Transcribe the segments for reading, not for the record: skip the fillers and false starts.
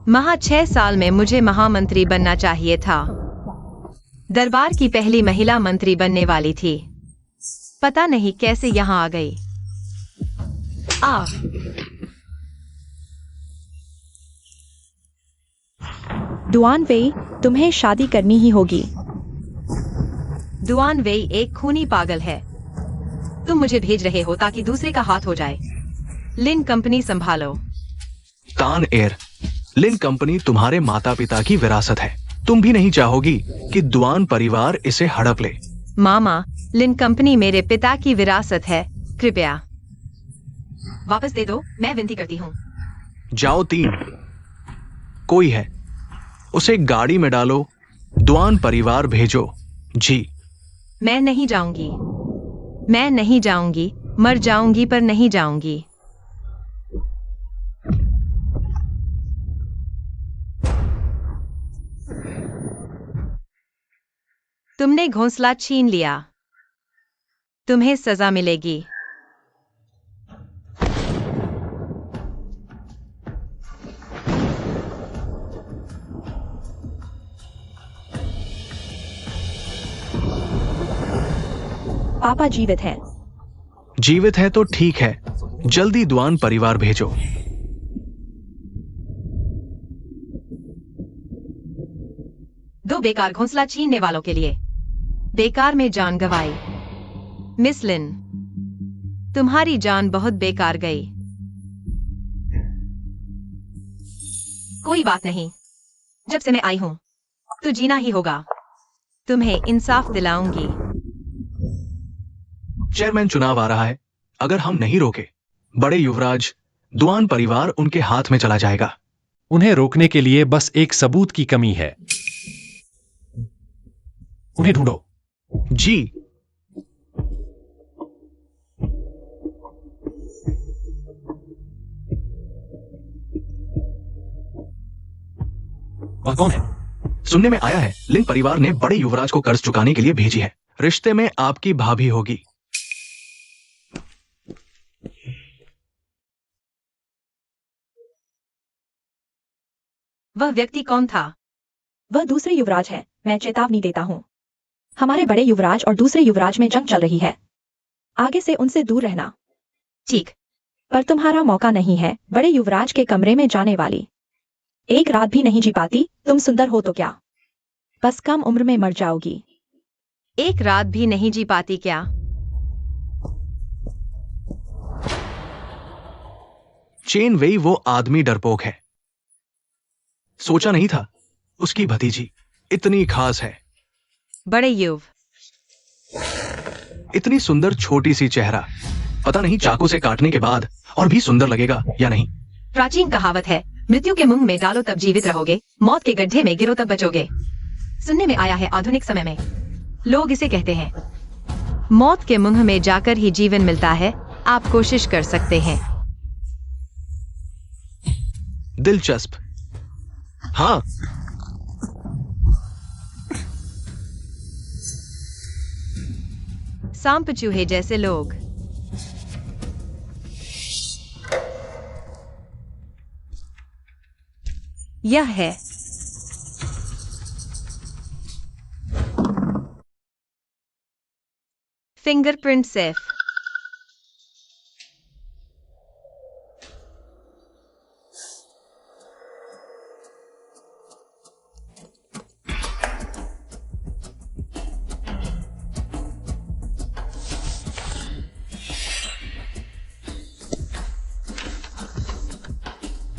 महा 6 साल में मुझे महामंत्री बनना चाहिए था। दरबार की पहली महिला मंत्री बनने वाली थी। पता नहीं कैसे यहाँ आ गई। दुआन वेई, तुम्हें शादी करनी ही होगी। दुआन वेई एक खूनी पागल है। तुम मुझे भेज रहे हो ताकि दूसरे का हाथ हो जाए। लिन कंपनी संभालो। तान एयर, लिन कंपनी तुम्हारे माता पिता की विरासत है। तुम भी नहीं चाहोगी कि दुआन परिवार इसे हड़प ले। मामा, लिन कंपनी मेरे पिता की विरासत है। कृपया वापस दे दो, मैं विनती करती हूँ। जाओ तीन। कोई है, उसे गाड़ी में डालो। दुआन परिवार भेजो। जी। मैं नहीं जाऊंगी। मैं नहीं जाऊंगी। मर जाऊंगी पर नहीं जाऊंगी। तुमने घोंसला छीन लिया। तुम्हें सजा मिलेगी। पापा जीवित हैं। जीवित है तो ठीक है, जल्दी दुआन परिवार भेजो। दो बेकार घोंसला छीनने वालों के लिए बेकार में जान गंवाई। मिस लिन, तुम्हारी जान बहुत बेकार गई। कोई बात नहीं, जब से मैं आई हूं तो जीना ही होगा। तुम्हें इंसाफ दिलाऊंगी। चेयरमैन चुनाव आ रहा है। अगर हम नहीं रोके, बड़े युवराज दुआन परिवार उनके हाथ में चला जाएगा। उन्हें रोकने के लिए बस एक सबूत की कमी है। उन्हें ढूंढो। जी। वह कौन है? सुनने में आया है लिन परिवार ने बड़े युवराज को कर्ज चुकाने के लिए भेजी है। रिश्ते में आपकी भाभी होगी। वह व्यक्ति कौन था? वह दूसरे युवराज है। मैं चेतावनी देता हूँ, हमारे बड़े युवराज और दूसरे युवराज में जंग चल रही है। आगे से उनसे दूर रहना। ठीक, पर तुम्हारा मौका नहीं है बड़े युवराज के कमरे में जाने वाली। एक रात भी नहीं जी पाती। तुम सुंदर हो तो क्या, बस कम उम्र में मर जाओगी। एक रात भी नहीं जी पाती क्या? चेन वेई वो आदमी डरपोक है। सोचा नहीं था उसकी भतीजी इतनी खास है। बड़े युव, इतनी सुंदर छोटी सी चेहरा। पता नहीं चाकू से काटने के बाद और भी सुंदर लगेगा या नहीं। प्राचीन कहावत है, मृत्यु के मुंह में डालो तब जीवित रहोगे, मौत के गड्ढे में गिरो तब बचोगे। सुनने में आया है आधुनिक समय में लोग इसे कहते हैं, मौत के मुंह में जाकर ही जीवन मिलता है। आप कोशिश कर सकते हैं। दिलचस्प। हाँ, सांप चूहे जैसे लोग। यह है फिंगरप्रिंट सेफ।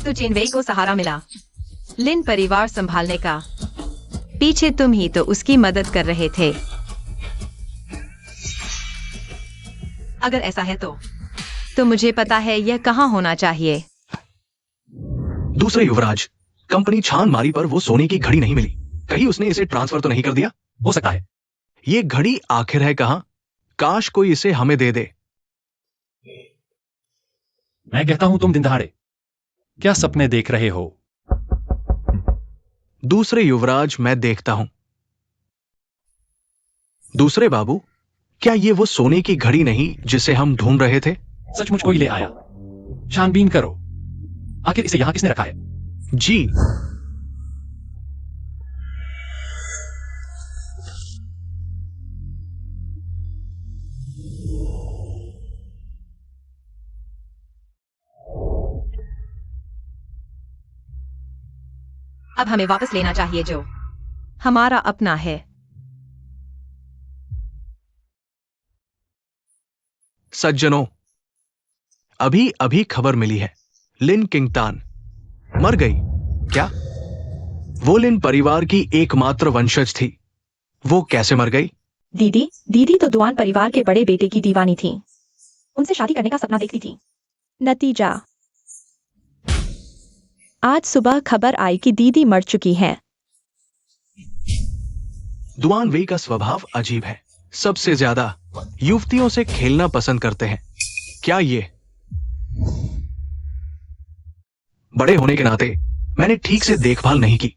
तो चिनवेई को सहारा मिला लिन परिवार संभालने का। पीछे तुम ही तो उसकी मदद कर रहे थे। अगर ऐसा है तो मुझे पता है यह कहां होना चाहिए। दूसरे युवराज, कंपनी छान मारी पर वो सोने की घड़ी नहीं मिली। कहीं उसने इसे ट्रांसफर तो नहीं कर दिया? हो सकता है। ये घड़ी आखिर है कहां? काश कोई इसे हमें दे दे। मैं कहता हूं तुम दिन दहाड़े क्या सपने देख रहे हो? दूसरे युवराज, मैं देखता हूं। दूसरे बाबू, क्या ये वो सोने की घड़ी नहीं जिसे हम ढूंढ रहे थे? सचमुच कोई ले आया। छानबीन करो, आखिर इसे यहां किसने रखा है? जी। अब हमें वापस लेना चाहिए जो हमारा अपना है। सज्जनों, अभी अभी खबर मिली है, लिन किंगटान मर गई। क्या? वो लिन परिवार की एकमात्र वंशज थी। वो कैसे मर गई? दीदी तो दुआन परिवार के बड़े बेटे की दीवानी थी। उनसे शादी करने का सपना देखती थी। नतीजा, आज सुबह खबर आई कि दीदी मर चुकी है। दुआन वेई का स्वभाव अजीब है। सबसे ज्यादा युवतियों से खेलना पसंद करते हैं। क्या ये? बड़े होने के नाते मैंने ठीक से देखभाल नहीं की।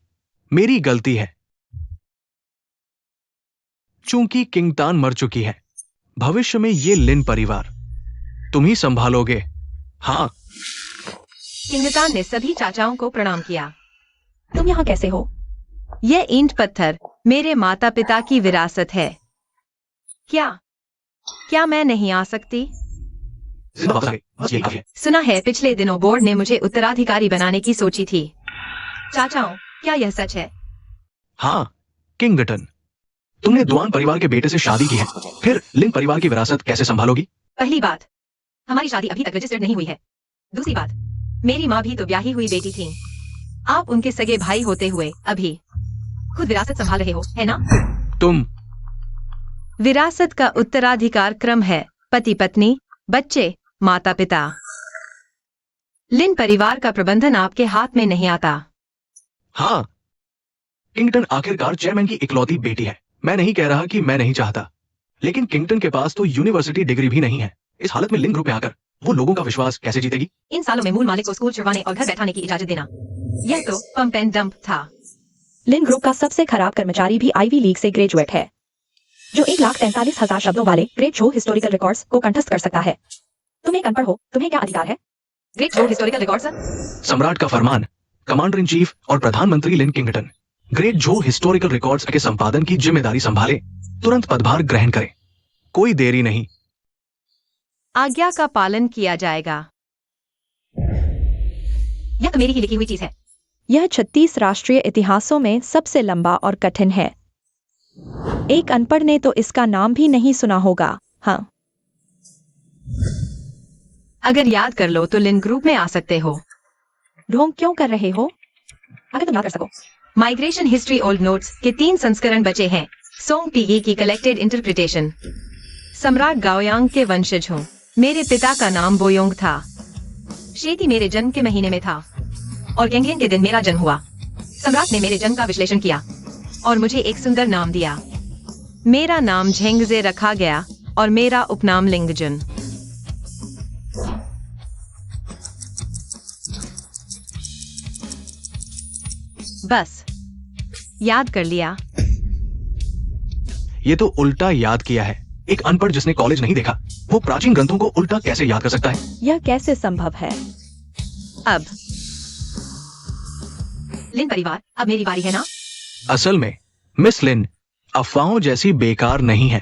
मेरी गलती है। चूंकि किंगटान मर चुकी है, भविष्य में ये लिन परिवार तुम ही संभालोगे। हाँ। किंगटान ने सभी चाचाओं को प्रणाम किया। तुम यहाँ कैसे हो? यह ईंट पत्थर मेरे माता पिता की विरासत है। क्या मैं नहीं आ सकती? सुना है पिछले दिनों बोर्ड ने मुझे उत्तराधिकारी बनाने की सोची थी। चाचाओं, क्या यह सच है? हाँ, किंगटन, तुमने दुआन परिवार के बेटे से शादी की है, फिर लिन परिवार की विरासत कैसे संभालोगी? पहली बात, हमारी शादी अभी तक रजिस्टर्ड नहीं हुई है। दूसरी बात, मेरी माँ भी तो ब्याही हुई बेटी थी। आप उनके सगे भाई होते हुए अभी खुद विरासत संभाल रहे हो, है ना? तुम विरासत का उत्तराधिकार क्रम है पति पत्नी, बच्चे, माता पिता। लिन परिवार का प्रबंधन आपके हाथ में नहीं आता। हाँ, किंगटन आखिरकार चेयरमैन की इकलौती बेटी है। मैं नहीं कह रहा कि मैं नहीं चाहता, लेकिन किंगटन के पास तो यूनिवर्सिटी डिग्री भी नहीं है। इस हालत में लिन ग्रुप में आकर वो लोगों का विश्वास कैसे जीतेगी? इन सालों में मूल मालिक को स्कूल छुड़वाने और घर बैठाने की इजाजत देना, यह तो पंप एंड डंप था। लिन ग्रुप का सबसे खराब कर्मचारी भी आईवी लीग से ग्रेजुएट है, जो 1,43,000 शब्दों वाले ग्रेट जो हिस्टोरिकल रिकॉर्ड्स को कंठस्थ कर सकता है। तुम एक अनपढ़ हो, तुम्हें क्या अधिकार है? ग्रेट जो हिस्टोरिकल रिकॉर्ड्स? सम्राट का फरमान, कमांडर इन चीफ और प्रधानमंत्री लिन किंगटन ग्रेट जो हिस्टोरिकल रिकॉर्ड्स के संपादन की जिम्मेदारी संभाले, तुरंत पदभार ग्रहण करें। कोई देरी नहीं। आज्ञा का पालन किया जाएगा। यह तो मेरी ही लिखी हुई चीज है। यह 36 राष्ट्रीय इतिहासों में सबसे लंबा और कठिन है। एक अनपढ़ ने तो इसका नाम भी नहीं सुना होगा। हाँ, अगर याद कर लो तो लिन ग्रुप में आ सकते हो। ढोंग क्यों कर रहे हो? अगर तुम याद कर सको। माइग्रेशन हिस्ट्री ओल्ड नोट्स के 3 संस्करण बचे हैं। सोंग पीगी की कलेक्टेड इंटरप्रिटेशन। सम्राट गाओयांग के वंशज हूँ। मेरे पिता का नाम बोयोंग था। शेती मेरे जन्म के महीने में था और गेंगेन के दिन मेरा जन्म हुआ। सम्राट ने मेरे जन्म का विश्लेषण किया और मुझे एक सुंदर नाम दिया। मेरा नाम झेंगजे रखा गया और मेरा उपनाम लिंगजुन। बस याद कर लिया। ये तो उल्टा याद किया है। एक अनपढ़ जिसने कॉलेज नहीं देखा, वो प्राचीन ग्रंथों को उल्टा कैसे याद कर सकता है? यह कैसे संभव है? अब लिन परिवार, अब मेरी बारी है ना? असल में मिस लिन अफवाहों जैसी बेकार नहीं है।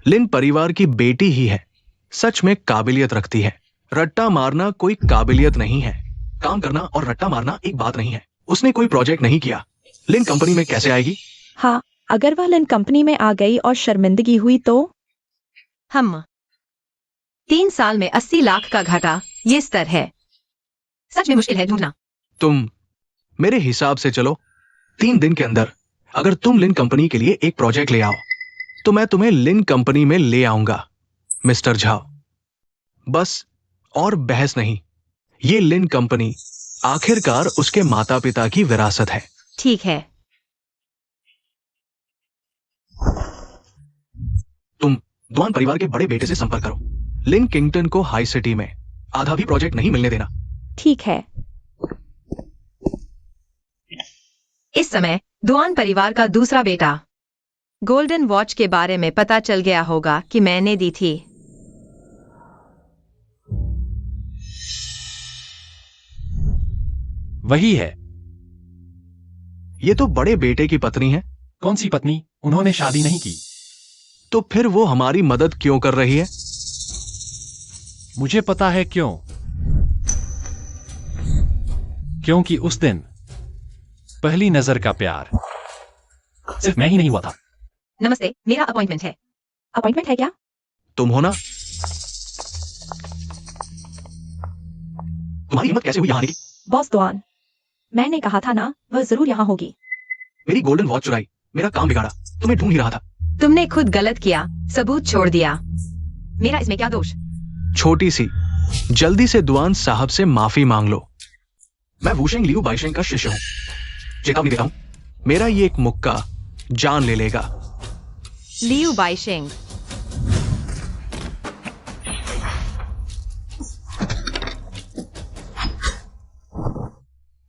लिन परिवार की बेटी ही है। सच में काबिलियत रखती है। रट्टा मारना कोई काबिलियत नहीं है। काम करना और रट्टा मारना एक बात नहीं है। उसने कोई प्रोजेक्ट नहीं किया। लिन कंपनी में कैसे आएगी? हाँ, अगर वह लिन कंपनी में आ गई और शर्मिंदगी हुई तो? हम 3 साल में 80 लाख का घाटा, ये स्तर है। सच में मुश्किल है ढूंढना। तुम मेरे हिसाब से चलो, 3 दिन के अंदर अगर तुम लिन कंपनी के लिए एक प्रोजेक्ट ले आओ तो मैं तुम्हें लिन कंपनी में ले आऊंगा, मिस्टर झाओ। बस और बहस नहीं। ये लिन कंपनी आखिरकार उसके माता पिता की विरासत है। ठीक है। तुम द्वान परिवार के बड़े बेटे से संपर्क करो। लिन किंगटन को हाई सिटी में आधा भी प्रोजेक्ट नहीं मिलने देना। ठीक है। इस समय दुआन परिवार का दूसरा बेटा गोल्डन वॉच के बारे में पता चल गया होगा कि मैंने दी थी। वही है। ये तो बड़े बेटे की पत्नी है। कौन सी पत्नी? उन्होंने शादी नहीं की। तो फिर वो हमारी मदद क्यों कर रही है? मुझे पता है क्यों। क्योंकि उस दिन पहली नजर का प्यार सिर्फ मैं ही नहीं हुआ था। नमस्ते, मेरा अपॉइंटमेंट है। अपॉइंटमेंट है क्या? तुम हो ना? तुम्हारी हिम्मत कैसे हुई यहाँ आने की? बॉस दुआन, मैंने कहा था ना वह जरूर यहाँ होगी। मेरी गोल्डन वॉच चुराई, मेरा काम बिगाड़ा, तुम्हें ढूंढ ही रहा था। तुमने खुद गलत किया, सबूत छोड़ दिया। मेरा इसमें क्या दोष? छोटी सी, जल्दी से दुआन साहब से माफी मांग लो। मैं वूशेंग लियू बाइशेंग का शिष्य हूं। चेतावनी देता हूं, मेरा ये एक मुक्का जान ले लेगा। लियू बाइशेंग।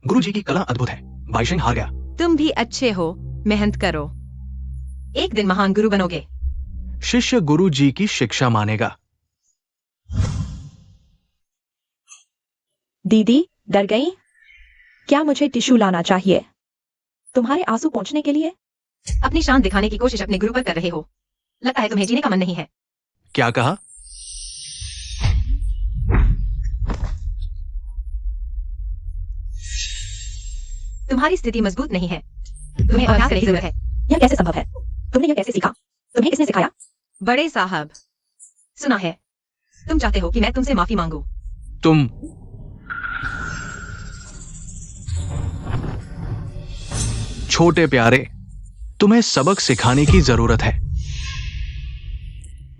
गुरुजी की कला अद्भुत है। बाइशेंग हार गया। तुम भी अच्छे हो, मेहनत करो, एक दिन महान गुरु बनोगे। शिष्य गुरु जी की शिक्षा मानेगा। दीदी डर गई? क्या मुझे टिश्यू लाना चाहिए तुम्हारे आंसू पोंछने के लिए? अपनी शान दिखाने की कोशिश अपने गुरु पर कर रहे हो। लगता है तुम्हें जीने का मन नहीं है। क्या कहा? तुम्हारी स्थिति मजबूत नहीं है, तुम्हें अभ्यास करने की जरूरत है। यह कैसे संभव है? तुमने यह कैसे सीखा? तुम्हें किसने सिखाया? बड़े साहब, सुना है तुम चाहते हो कि मैं तुमसे माफी मांगू। तुम छोटे प्यारे, तुम्हें सबक सिखाने की जरूरत है।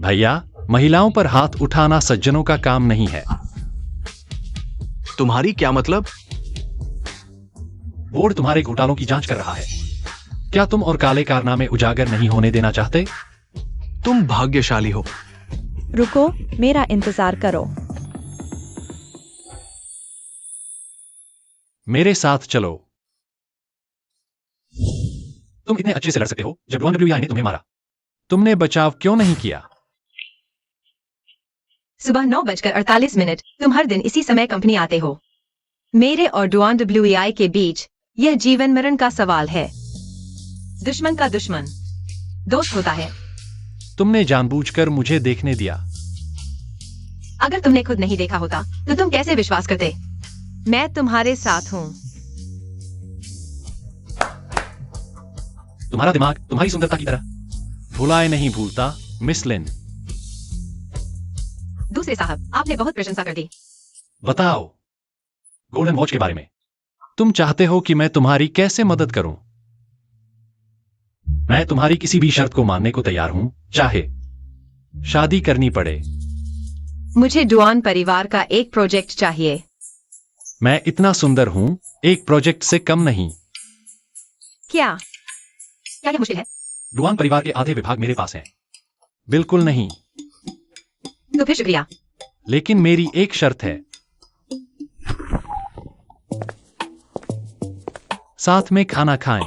भैया, महिलाओं पर हाथ उठाना सज्जनों का काम नहीं है। तुम्हारी क्या मतलब? बोर्ड तुम्हारे घोटालों की जांच कर रहा है। क्या तुम और काले कारनामे उजागर नहीं होने देना चाहते? तुम भाग्यशाली हो। रुको, मेरा इंतजार करो। मेरे साथ चलो। तुम इतने अच्छे से लड़ सकते हो जब डॉन डब्ल्यूआई ने तुम्हें मारा। तुमने बचाव क्यों नहीं किया? सुबह 9:48 तुम हर दिन इसी समय कंपनी आते हो। मेरे और डुआन डब्ल्यूआई के बीच यह जीवन मरण का सवाल है। दुश्मन का दुश्मन दोस्त होता है। तुमने जानबूझकर मुझे देखने दिया। अगर तुमने खुद नहीं देखा होता तो तुम कैसे विश्वास करते? मैं तुम्हारे साथ हूँ। तुम्हारा दिमाग तुम्हारी सुंदरता की तरह भुलाए नहीं भूलता, मिस लिन। दूसरे साहब, आपने बहुत प्रशंसा कर दी। बताओ गोल्डन वॉच के बारे में। तुम चाहते हो कि मैं तुम्हारी कैसे मदद करूं? मैं तुम्हारी किसी भी शर्त को मानने को तैयार हूं, चाहे शादी करनी पड़े। मुझे डुआन परिवार का एक प्रोजेक्ट चाहिए। मैं इतना सुंदर हूं, एक प्रोजेक्ट से कम नहीं। क्या यह मुश्किल है? डुआन परिवार के आधे विभाग मेरे पास हैं। बिल्कुल नहीं। तो फिर शुक्रिया। लेकिन मेरी एक शर्त है। साथ में खाना खाएं।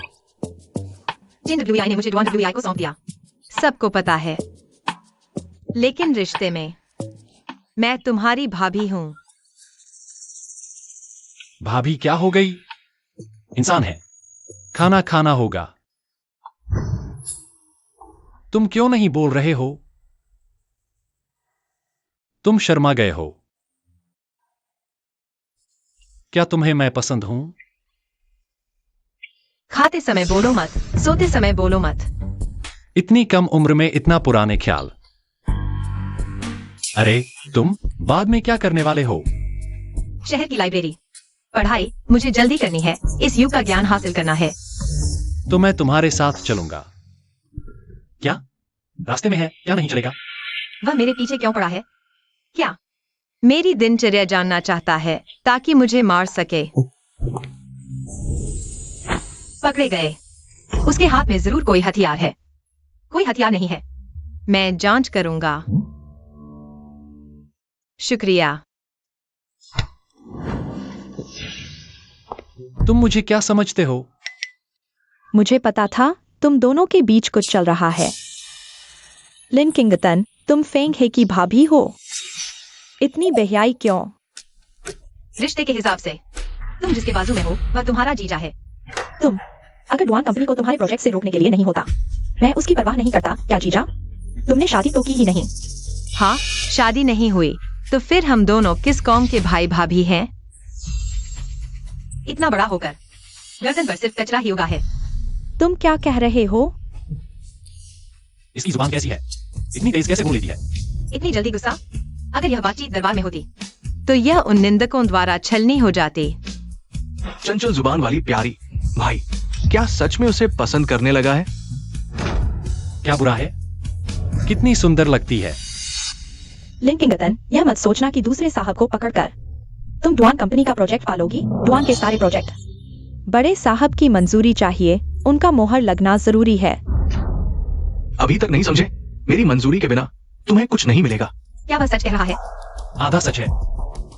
जिन डब्ल्यूआई ने मुझे डुआन डब्ल्यूआई को सौंप दिया, सबको पता है। लेकिन रिश्ते में मैं तुम्हारी भाभी हूं। भाभी क्या हो गई? इंसान है, खाना खाना होगा। तुम क्यों नहीं बोल रहे हो? तुम शर्मा गए हो। क्या तुम्हें मैं पसंद हूं? खाते समय बोलो मत, सोते समय बोलो मत। इतनी कम उम्र में इतना पुराने ख्याल। अरे तुम बाद में क्या करने वाले हो? शहर की लाइब्रेरी। पढ़ाई मुझे जल्दी करनी है, इस युग का ज्ञान हासिल करना है। तो मैं तुम्हारे साथ चलूंगा। क्या रास्ते में है? क्या नहीं चलेगा? वह मेरे पीछे क्यों पड़ा है? क्या मेरी दिनचर्या जानना चाहता है ताकि मुझे मार सके? पकड़े गए। उसके हाथ में जरूर कोई हथियार है। कोई हथियार नहीं है। मैं जांच करूंगा। शुक्रिया। तुम मुझे क्या समझते हो? मुझे पता था तुम दोनों के बीच कुछ चल रहा है। लिन किंगटन, तुम फेंग हे की भाभी हो। इतनी बेहयाई क्यों? रिश्ते के हिसाब से तुम जिसके बाजू में हो वह तुम्हारा जीजा है। तुम अगर डुआन कंपनी को तुम्हारे प्रोजेक्ट से रोकने के लिए नहीं होता, मैं उसकी परवाह नहीं करता। क्या जीजा? तुमने शादी तो की ही नहीं। हाँ, शादी नहीं हुई तो फिर हम दोनों किस कौम के भाई भाभी हैं? इतना बड़ा होकर गर्दन पर सिर्फ कचरा ही उगा है। तुम क्या कह रहे हो? इसकी जुबान कैसी है? इतनी तेज कैसे बोल लेती है? इतनी जल्दी गुस्सा? अगर यह बातचीत दरबार में होती तो यह उन निंदकों द्वारा छलनी हो जाती। चंचल जुबान वाली प्यारी भाई, क्या सच में उसे पसंद करने लगा है? क्या बुरा है? कितनी सुंदर लगती है। लिंकिंगटन, यह मत सोचना कि दूसरे साहब को पकड़कर तुम डुआन कंपनी का प्रोजेक्ट पालोगी। डुआन के सारे प्रोजेक्ट बड़े साहब की मंजूरी चाहिए, उनका मोहर लगना जरूरी है। अभी तक नहीं समझे? मेरी मंजूरी के बिना तुम्हें कुछ नहीं मिलेगा। क्या वह सच कह रहा है? आधा सच है।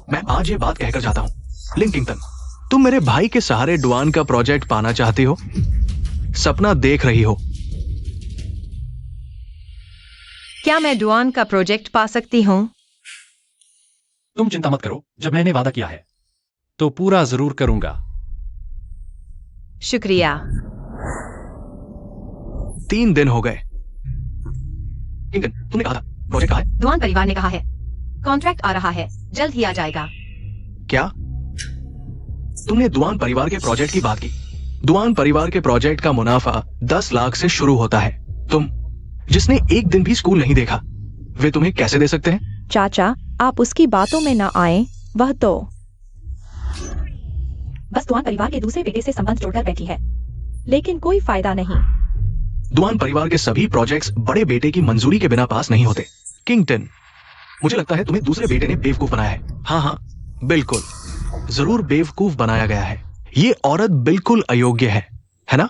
मैं आज ये बात कहकर जाता हूँ। लिंकिंगटन, तुम मेरे भाई के सहारे डुआन का प्रोजेक्ट पाना चाहती हो, सपना देख रही हो। क्या मैं डुआन का प्रोजेक्ट पा सकती हूँ? तुम चिंता मत करो, जब मैंने वादा किया है तो पूरा जरूर करूंगा। शुक्रिया। 3 दिन हो गए। तुमने कहा था प्रोजेक्ट कहाँ है? डुआन परिवार ने कहा है कॉन्ट्रैक्ट आ रहा है, जल्द ही आ जाएगा। क्या तुमने दुआन परिवार के प्रोजेक्ट की बात की? दुआन परिवार के प्रोजेक्ट का मुनाफा 10 लाख से शुरू होता है। तुम, जिसने एक दिन भी स्कूल नहीं देखा, वे तुम्हें कैसे दे सकते हैं? चाचा, आप उसकी बातों में न आए। वह तो बस डुआन परिवार के दूसरे बेटे से संबंध जोड़कर बैठी है, लेकिन कोई फायदा नहीं। दुआन परिवार के सभी प्रोजेक्ट्स बड़े बेटे की मंजूरी के बिना पास नहीं होते। किंगटन, मुझे लगता है तुम्हें दूसरे बेटे ने बेवकूफ बनाया है। हाँ हाँ, बिल्कुल, जरूर बेवकूफ बनाया गया है। ये औरत बिल्कुल अयोग्य है ना?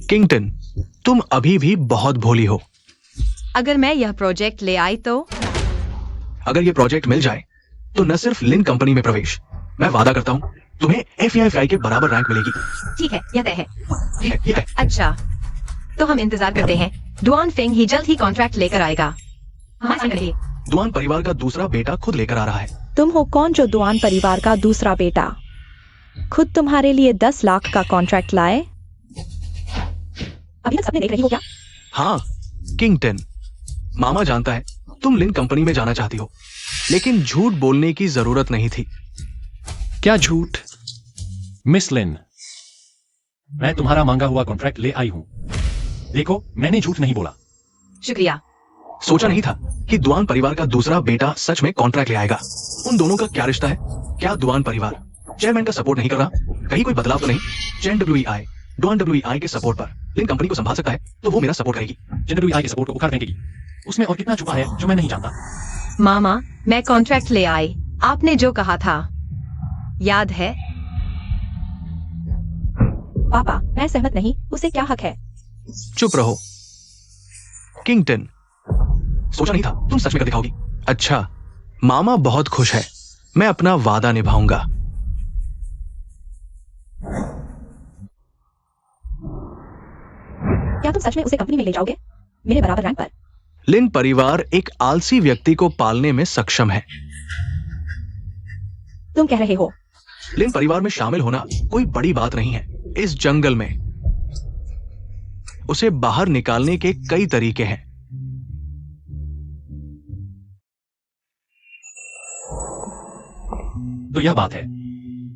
किंगटन, तुम अभी भी बहुत भोली हो। अगर मैं यह प्रोजेक्ट ले आई तो? अगर ये प्रोजेक्ट मिल जाए तो न सिर्फ लिन कंपनी में प्रवेश, मैं वादा करता हूँ तुम्हें FBI के बराबर रैंक मिलेगी। ठीक है, यह तय है। ये है। अच्छा, तो हम इंतजार करते हैं। डुआन फेंग ही जल्द ही कॉन्ट्रैक्ट लेकर आएगा। हमारे संग रहिए। दुआन परिवार का दूसरा बेटा खुद लेकर आ रहा है। तुम हो कौन जो डुआन परिवार का दूसरा बेटा खुद तुम्हारे लिए 10 लाख का कॉन्ट्रैक्ट लाए? अभी तक सपने देख रही हो क्या? हाँ किंगटन, मामा जानता है तुम लिन कंपनी में जाना चाहती हो, लेकिन झूठ बोलने की जरूरत नहीं थी। क्या झूठ? मिस लिन, मैं तुम्हारा मांगा हुआ कॉन्ट्रैक्ट ले आई हूं। देखो, मैंने झूठ नहीं बोला। शुक्रिया। सोचा नहीं था कि दुआन परिवार का दूसरा बेटा सच में कॉन्ट्रैक्ट ले आएगा। उन दोनों का क्या रिश्ता है? क्या दुआन परिवार चेयरमैन का सपोर्ट नहीं कर रहा? कहीं कोई बदलाव तो नहीं? चैन WEI डुआन WEI के सपोर्ट पर लिन कंपनी को संभाल सकता है तो वो मेरा सपोर्ट करेगी। चैन WEI के सपोर्ट को उखाड़ फेंकेगी। उसमें और कितना छुपा है जो मैं नहीं जानता। मामा, मैं कॉन्ट्रैक्ट ले आई। आपने जो कहा था याद है? पापा, मैं सहमत नहीं। उसे क्या हक है? चुप रहो। किंगटन, सोचा नहीं था तुम सच में कर दिखाओगी। अच्छा, मामा बहुत खुश है। मैं अपना वादा निभाऊंगा। क्या तुम सच में उसे कंपनी में ले जाओगे मेरे बराबर रैंक पर? लिन परिवार एक आलसी व्यक्ति को पालने में सक्षम है। तुम कह रहे हो लिन परिवार में शामिल होना कोई बड़ी बात नहीं है। इस जंगल में उसे बाहर निकालने के कई तरीके हैं। तो यह बात है,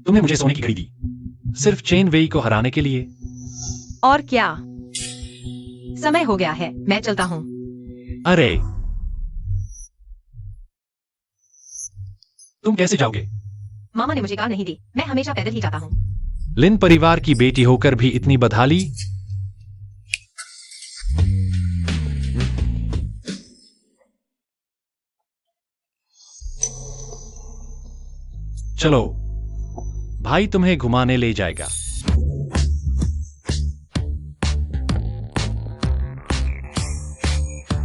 तुमने मुझे सोने की घड़ी दी सिर्फ चेन वेई को हराने के लिए। और क्या? समय हो गया है, मैं चलता हूँ। अरे, तुम कैसे जाओगे? मामा ने मुझे कार नहीं दी, मैं हमेशा पैदल ही जाता हूँ। लिन परिवार की बेटी होकर भी इतनी बदहाली। चलो, भाई तुम्हें घुमाने ले जाएगा।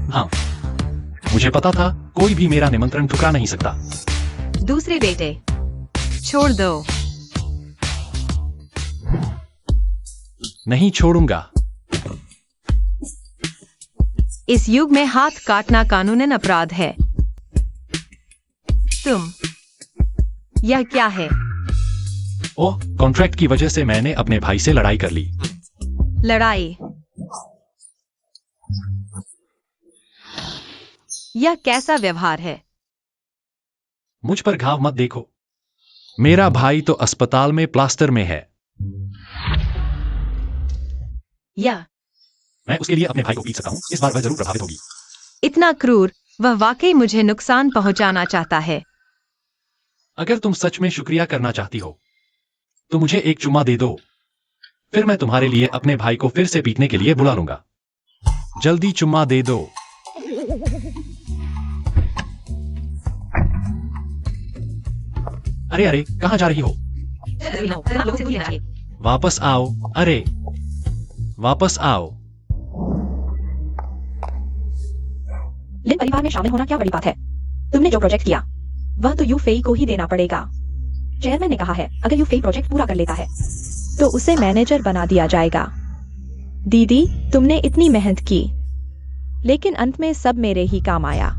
हाँ, मुझे पता था कोई भी मेरा निमंत्रण ठुकरा नहीं सकता। दूसरे बेटे, छोड़ दो। नहीं छोड़ूंगा। इस युग में हाथ काटना कानूनन अपराध है। तुम, यह क्या है? ओह, कॉन्ट्रैक्ट की वजह से मैंने अपने भाई से लड़ाई कर ली। लड़ाई। यह कैसा व्यवहार है? मुझ पर घाव मत देखो। मेरा भाई तो अस्पताल में प्लास्टर में है। यह मैं उसके लिए अपने भाई को पीट सकता हूँ। इस बार वह जरूर प्रभावित होगी। इतना क्रूर, वह वाकई मुझे नुकसान पहुंचाना चाहता है। अगर तुम सच में शुक्रिया करना चाहती हो तो मुझे एक चुम्मा दे दो, फिर मैं तुम्हारे लिए अपने भाई को फिर से पीटने के लिए बुला लूंगा। जल्दी चुम्मा दे दो। अरे अरे, कहाँ जा रही हो? वापस आओ। अरे वापस आओ। लिन परिवार में शामिल होना क्या बड़ी बात है? तुमने जो प्रोजेक्ट किया वह तो यूफेई को ही देना पड़ेगा। चेयरमैन ने कहा है अगर यूफेई प्रोजेक्ट पूरा कर लेता है तो उसे मैनेजर बना दिया जाएगा। दीदी, तुमने इतनी मेहनत की, लेकिन अंत में सब मेरे ही काम आया।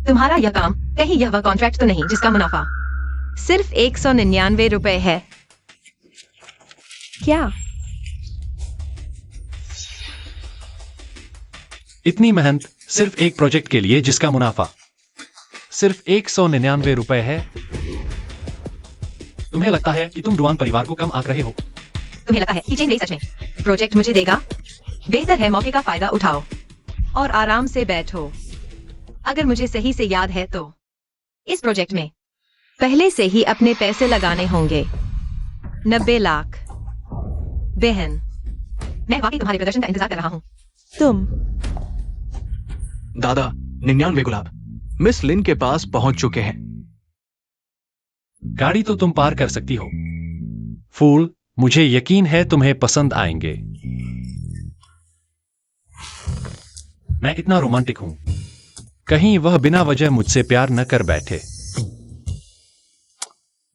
तुम्हारा यह काम, कहीं यह वह कॉन्ट्रैक्ट तो नहीं जिसका मुनाफा सिर्फ 199 रुपए है? क्या? इतनी मेहनत सिर्फ एक प्रोजेक्ट के लिए जिसका मुनाफा सिर्फ 199 रुपए है? तुम्हें लगता है कि तुम डुआन परिवार को कम आंक रहे हो? तुम्हें लगता है कि चेन नहीं सच में प्रोजेक्ट मुझे देगा? बेहतर है मौके का फायदा उठाओ और आराम से बैठो। अगर मुझे सही से याद है तो इस प्रोजेक्ट में पहले से ही अपने पैसे लगाने होंगे। 90 लाख। बहन, मैं वाकई तुम्हारे प्रदर्शन का इंतजार कर रहा हूँ। तुम? दादा, 99 गुलाब मिस लिन के पास पहुंच चुके हैं। गाड़ी तो तुम पार कर सकती हो। फूल, मुझे यकीन है तुम्हें पसंद आएंगे। मैं इतना रोमांटिक हूं, कहीं वह बिना वजह मुझसे प्यार न कर बैठे।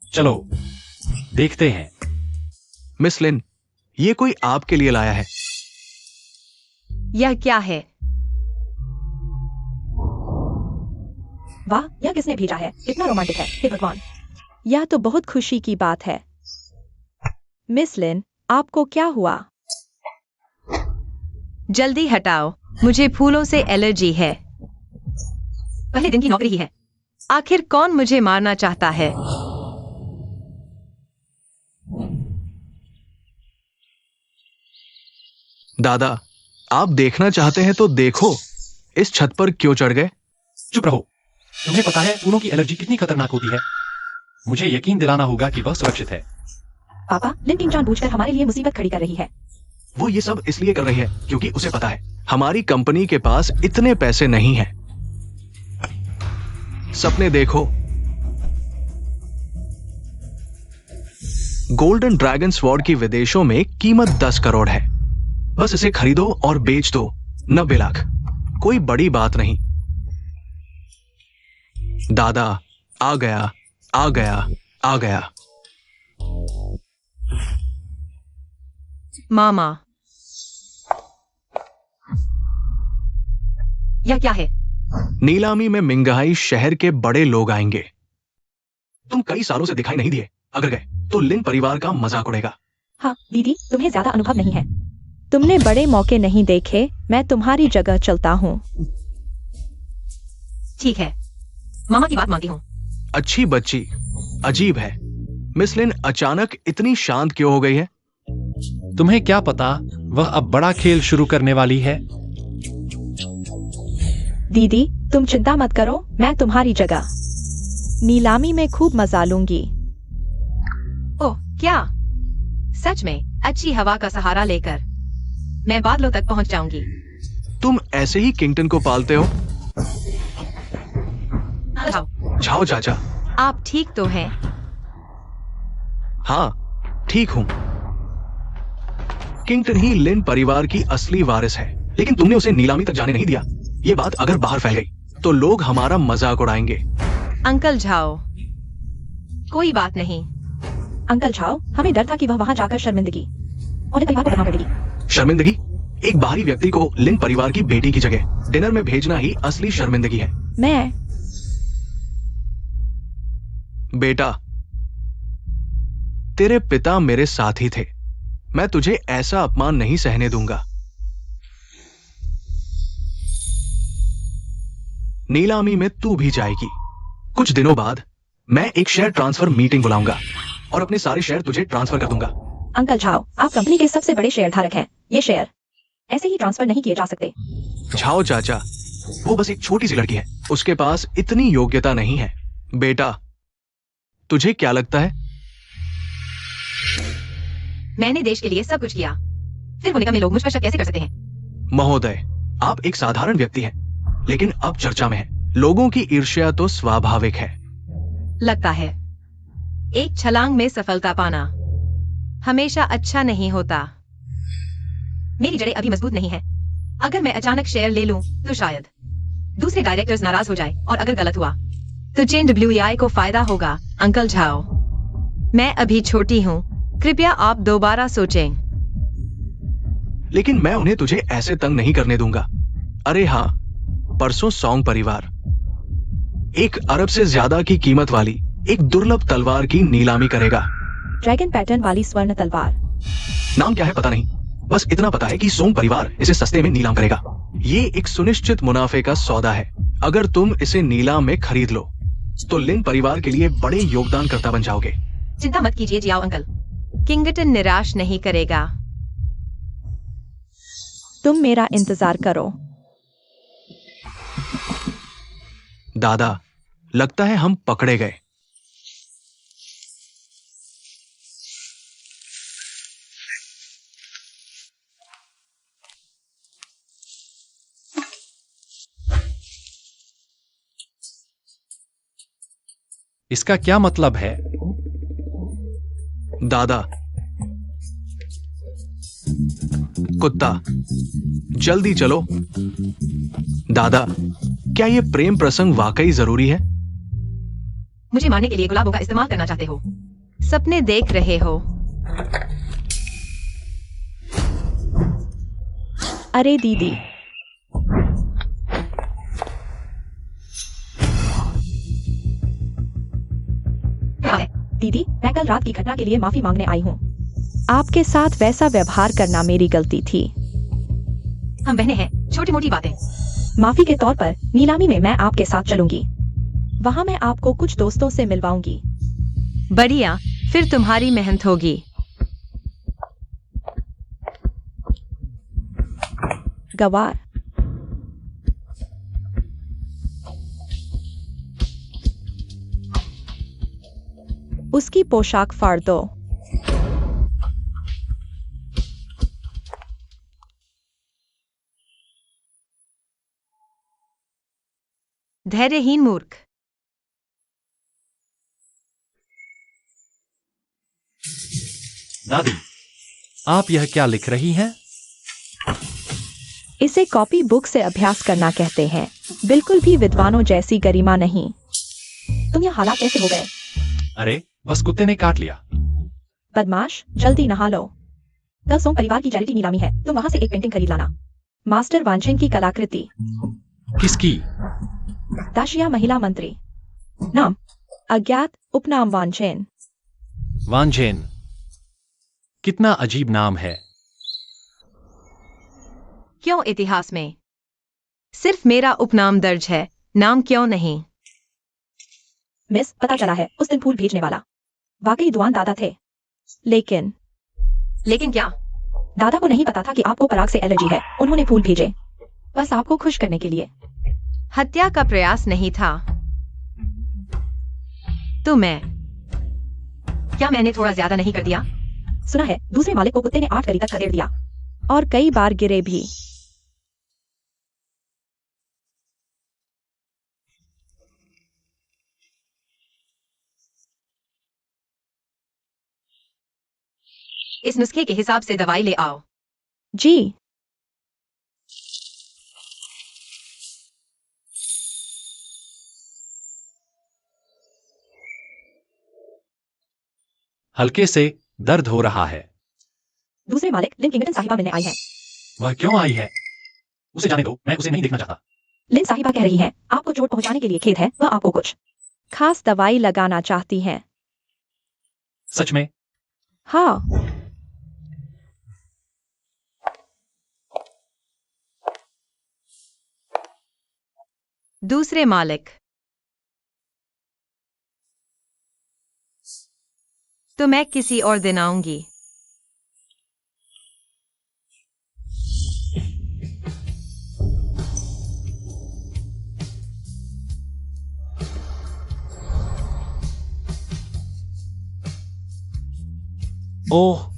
चलो देखते हैं। मिस लिन, ये कोई आपके लिए लाया है। यह क्या है? वाह, यह किसने भेजा है? इतना रोमांटिक है, हे भगवान। यह तो बहुत खुशी की बात है। मिस लिन, आपको क्या हुआ? जल्दी हटाओ, मुझे फूलों से एलर्जी है। पहले दिन की नौकरी ही है। आखिर कौन मुझे मारना चाहता है? दादा, आप देखना चाहते हैं तो देखो, इस छत पर क्यों चढ़ गए? चुप रहो। तुम्हें पता है फूलों की एलर्जी कितनी खतरनाक होती है? मुझे यकीन दिलाना होगा कि वह सुरक्षित है। पापा, लिन टीम जानबूझकर हमारे लिए मुसीबत खड़ी कर रही है। वो ये सब इसलिए कर रही है क्योंकि उसे पता है हमारी कंपनी के पास इतने पैसे नहीं हैं। सपने देखो। गोल्डन ड्रैगन स्वॉर्ड की विदेशों में कीमत 10 करोड़ है। बस इसे खरीदो और बेच दो। 90 लाख, कोई बड़ी बात नहीं। दादा, आ गया, आ गया, आ गया। मामा, यह क्या है? नीलामी में मिंगाई शहर के बड़े लोग आएंगे। तुम कई सालों से दिखाई नहीं दिए। अगर गए तो लिन परिवार का मजाक उड़ेगा। हाँ दीदी, तुम्हें ज्यादा अनुभव नहीं है। तुमने बड़े मौके नहीं देखे। मैं तुम्हारी जगह चलता हूँ। ठीक है, मामा की बात मानती हूँ। अच्छी बच्ची। अजीब है, मिस लिन अचानक इतनी शांत क्यों हो गई है? तुम्हें क्या पता वह अब बड़ा खेल शुरू करने वाली है। दीदी, तुम चिंता मत करो, मैं तुम्हारी जगह नीलामी में खूब मजा लूंगी। ओह क्या? सच में? अच्छी हवा का सहारा लेकर मैं बादलों तक पहुंच जाऊंगी। तुम ऐसे ही किंगटन को पालते हो? जाओ। जाओ चाचा। आप ठीक तो हैं? हाँ, ठीक हूं। किंगटन ही लिन परिवार की असली वारिस है, लेकिन तुमने उसे नीलामी तक जाने नहीं दिया। ये बात अगर बाहर फैल गई तो लोग हमारा मजाक उड़ाएंगे। अंकल झाओ, कोई बात नहीं। अंकल झाओ, हमें डर था कि वह वहां जाकर शर्मिंदगी और परिवार को बदनाम कर देगी। शर्मिंदगी? एक बाहरी व्यक्ति को लिन परिवार की बेटी की जगह डिनर में भेजना ही असली शर्मिंदगी है। मैं बेटा, तेरे पिता मेरे साथी थे। मैं तुझे ऐसा अपमान नहीं सहने दूंगा। नीलामी में तू भी जाएगी। कुछ दिनों बाद मैं एक शेयर ट्रांसफर मीटिंग बुलाऊंगा और अपने सारे शेयर तुझे ट्रांसफर कर दूंगा। अंकल झाओ, आप कंपनी के सबसे बड़े शेयर धारक हैं। ये शेयर ऐसे ही ट्रांसफर नहीं किए जा सकते। झाओ चाचा, वो बस एक छोटी सी लड़की है, उसके पास इतनी योग्यता नहीं है। बेटा, तुझे क्या लगता है? मैंने देश के लिए सब कुछ किया, फिर वो निकम्मे लोग मुझ पर शक कैसे कर सकते हैं? महोदय, आप एक साधारण व्यक्ति हैं, लेकिन अब चर्चा में है। लोगों की ईर्ष्या तो स्वाभाविक है। लगता है एक छलांग में सफलता पाना हमेशा अच्छा नहीं होता। मेरी जड़ें अभी मजबूत नहीं है। अगर मैं अचानक शेयर ले लूं तो शायद दूसरे डायरेक्टर्स नाराज हो जाए, और अगर गलत हुआ तो JNWEI को फायदा होगा। अंकल झाओ, मैं अभी छोटी हूँ, कृपया आप दोबारा सोचें। लेकिन मैं उन्हें तुझे ऐसे तंग नहीं करने दूंगा। अरे हाँ, परसों सॉन्ग परिवार 1 अरब से ज्यादा की कीमत वाली एक दुर्लभ तलवार की नीलामी करेगा। ड्रैगन पैटर्न वाली स्वर्ण तलवार। नाम क्या है पता नहीं, बस इतना पता है कि सोंग परिवार इसे सस्ते में नीलाम करेगा। ये एक सुनिश्चित मुनाफे का सौदा है। अगर तुम इसे नीलाम में खरीद लो तो लिन परिवार के लिए बड़े योगदानकर्ता बन जाओगे। चिंता मत कीजिए जियाओ अंकल, किंगटन निराश नहीं करेगा। तुम मेरा इंतजार करो। दादा, लगता है हम पकड़े गए। इसका क्या मतलब है? दादा, कुत्ता, जल्दी चलो। दादा, क्या ये प्रेम प्रसंग वाकई जरूरी है? मुझे मारने के लिए गुलाबों का इस्तेमाल करना चाहते हो? सपने देख रहे हो? अरे दीदी, क्या है? दीदी, मैं कल रात की घटना के लिए माफी मांगने आई हूँ। आपके साथ वैसा व्यवहार करना मेरी गलती थी। हम बहनें हैं, छोटी मोटी बातें। माफी के तौर पर नीलामी में मैं आपके साथ चलूंगी। वहां मैं आपको कुछ दोस्तों से मिलवाऊंगी। बढ़िया, फिर तुम्हारी मेहनत होगी। गवार, उसकी पोशाक फाड़ दो। धैर्यहीन मूर्ख। दादी, आप यह क्या लिख रही हैं? इसे कॉपी बुक से अभ्यास करना कहते हैं। बिल्कुल भी विद्वानों जैसी गरिमा नहीं। तुम यह हालात कैसे हो गए? अरे, बस कुत्ते ने काट लिया। बदमाश, जल्दी नहा लो। कल सोंग परिवार की चैरिटी नीलामी है, तुम वहां से एक पेंटिंग खरीद लाना। मास्टर वांचेन की कलाकृति। किसकी? दाशिया महिला मंत्री। नाम अज्ञात, उपनाम वांचेन। वांझेन, कितना अजीब नाम है। क्यों इतिहास में सिर्फ मेरा उपनाम दर्ज है, नाम क्यों नहीं? मिस, पता चला है उस दिन फूल भेजने वाला वाकई दुआन दादा थे। लेकिन क्या? दादा को नहीं पता था कि आपको पराग से एलर्जी है। उन्होंने फूल भेजे बस आपको खुश करने के लिए। हत्या का प्रयास नहीं था। तो क्या मैंने थोड़ा ज्यादा नहीं कर दिया? सुना है दूसरे मालिक को कुत्ते ने 8 करी तक खदेड़ दिया और कई बार गिरे भी। इस नुस्खे के हिसाब से दवाई ले आओ। जी। हल्के से दर्द हो रहा है। दूसरे मालिक लिन किंगटन साहिबा मिलने आई है। वह क्यों आई है? उसे जाने दो, मैं उसे नहीं देखना चाहता। लिन साहिबा कह रही हैं, आपको चोट पहुंचाने के लिए खेद है, वह आपको कुछ खास दवाई लगाना चाहती हैं। सच में? हाँ। दूसरे मालिक। तो मैं किसी और दिन आऊंगी। ओह,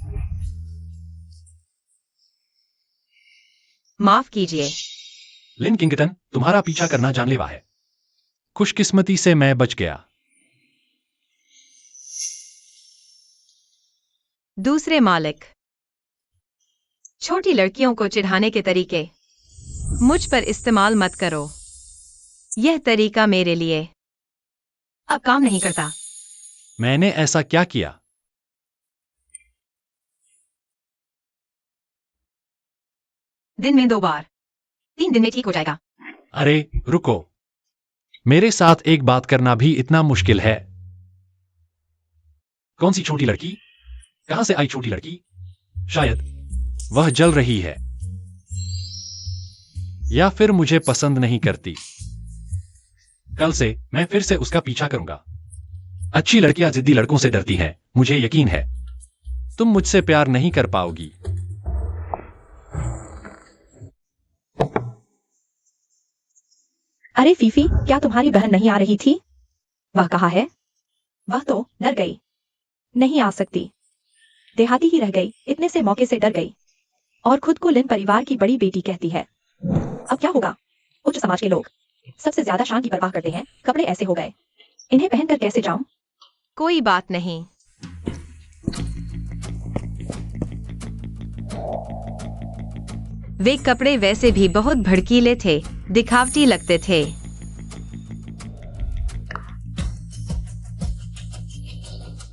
माफ कीजिए। लिन किंगटन, तुम्हारा पीछा करना जानलेवा है। खुशकिस्मती से मैं बच गया। दूसरे मालिक। छोटी लड़कियों को चिढ़ाने के तरीके मुझ पर इस्तेमाल मत करो। यह तरीका मेरे लिए अब काम नहीं करता। मैंने ऐसा क्या किया? दिन में 2 बार। 3 दिन में ठीक हो जाएगा। अरे रुको, मेरे साथ एक बात करना भी इतना मुश्किल है? कौन सी छोटी लड़की? कहां से आई छोटी लड़की? शायद वह जल रही है, या फिर मुझे पसंद नहीं करती। कल से मैं फिर से उसका पीछा करूंगा। अच्छी लड़कियां जिद्दी लड़कों से डरती हैं, मुझे यकीन है। तुम मुझसे प्यार नहीं कर पाओगी। अरे फीफी, क्या तुम्हारी बहन नहीं आ रही थी? वह कहाँ है? वह तो डर गई। नहीं आ सकती। देहाती ही रह गई, इतने से मौके से डर गई। और खुद को लिन परिवार की बड़ी बेटी कहती है। अब क्या होगा? उच्च समाज के लोग सबसे ज्यादा शान की परवाह करते हैं। कपड़े ऐसे हो गए, इन्हें पहनकर कैसे जाऊं? कोई बात नहीं। वे कपड़े वैसे भी बहुत भड़कीले थे, दिखावटी लगते थे।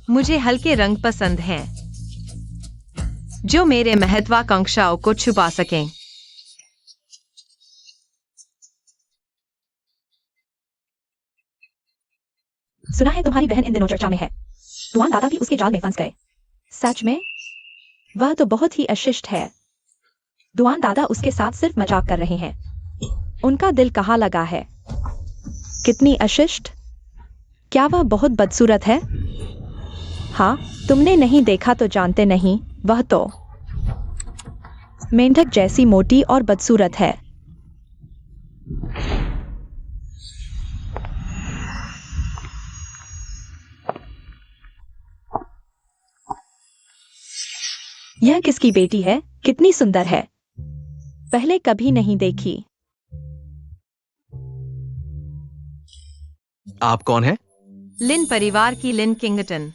मुझे हल्के रंग पसंद हैं, जो मेरे महत्वाकांक्षाओं को छुपा सकें। सुना है तुम्हारी बहन इन दिनों चर्चा में है। दुआन दादा भी उसके जाल में फंस गए। सच में? वह तो बहुत ही अशिष्ट है। दुआन दादा उसके साथ सिर्फ मजाक कर रहे हैं। उनका दिल कहाँ लगा है? कितनी अशिष्ट? क्या वह बहुत बदसूरत है? हाँ, तुमने नहीं देखा तो जानते नहीं। वह तो मेंढक जैसी मोटी और बदसूरत है। यह किसकी बेटी है? कितनी सुंदर है। पहले कभी नहीं देखी। आप कौन हैं? लिन परिवार की लिन किंगटन।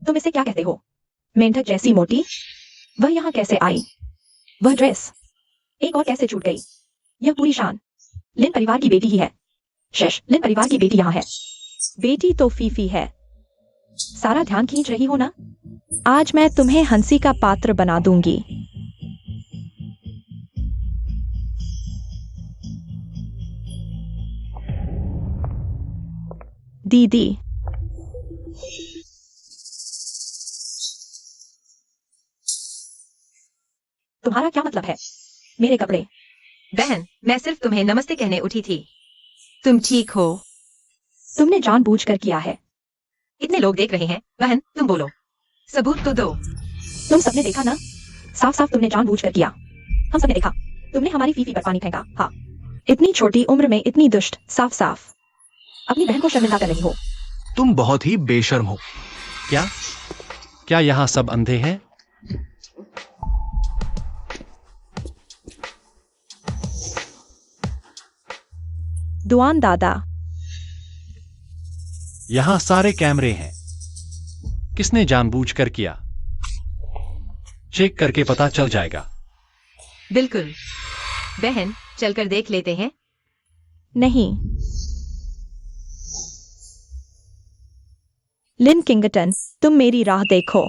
तुम इसे क्या कहते हो? मेंढक जैसी मोटी? वह यहाँ कैसे आई? वह ड्रेस एक और कैसे छूट गई? यह पूरी शान लिन परिवार की बेटी ही है। शश, लिन परिवार की बेटी यहाँ है। बेटी तो फीफी है। सारा ध्यान खींच रही हो ना? आज मैं तुम्हें हंसी का पात्र बना दूंगी। दीदी, तुम्हारा क्या मतलब है? मेरे कपड़े। बहन, मैं सिर्फ तुम्हें नमस्ते कहने उठी थी। तुम ठीक हो? तुमने जानबूझकर किया है। इतने लोग देख रहे हैं। बहन, तुम बोलो, सबूत तो दो। तुम सबने देखा ना? साफ साफ तुमने जानबूझकर किया। हम सबने देखा। तुमने हमारी फीफी पर पानी फेंका। हाँ, इतनी छोटी उम्र में इतनी दुष्ट। साफ साफ अपनी बहन को शर्मिंदा कर रही हो। तुम बहुत ही बेशर्म हो। क्या क्या यहां सब अंधे हैं? दुआन दादा, यहां सारे कैमरे हैं। किसने जानबूझकर किया? चेक करके पता चल जाएगा। बिल्कुल। बहन, चलकर देख लेते हैं। नहीं। लिन किंगटन, तुम मेरी राह देखो।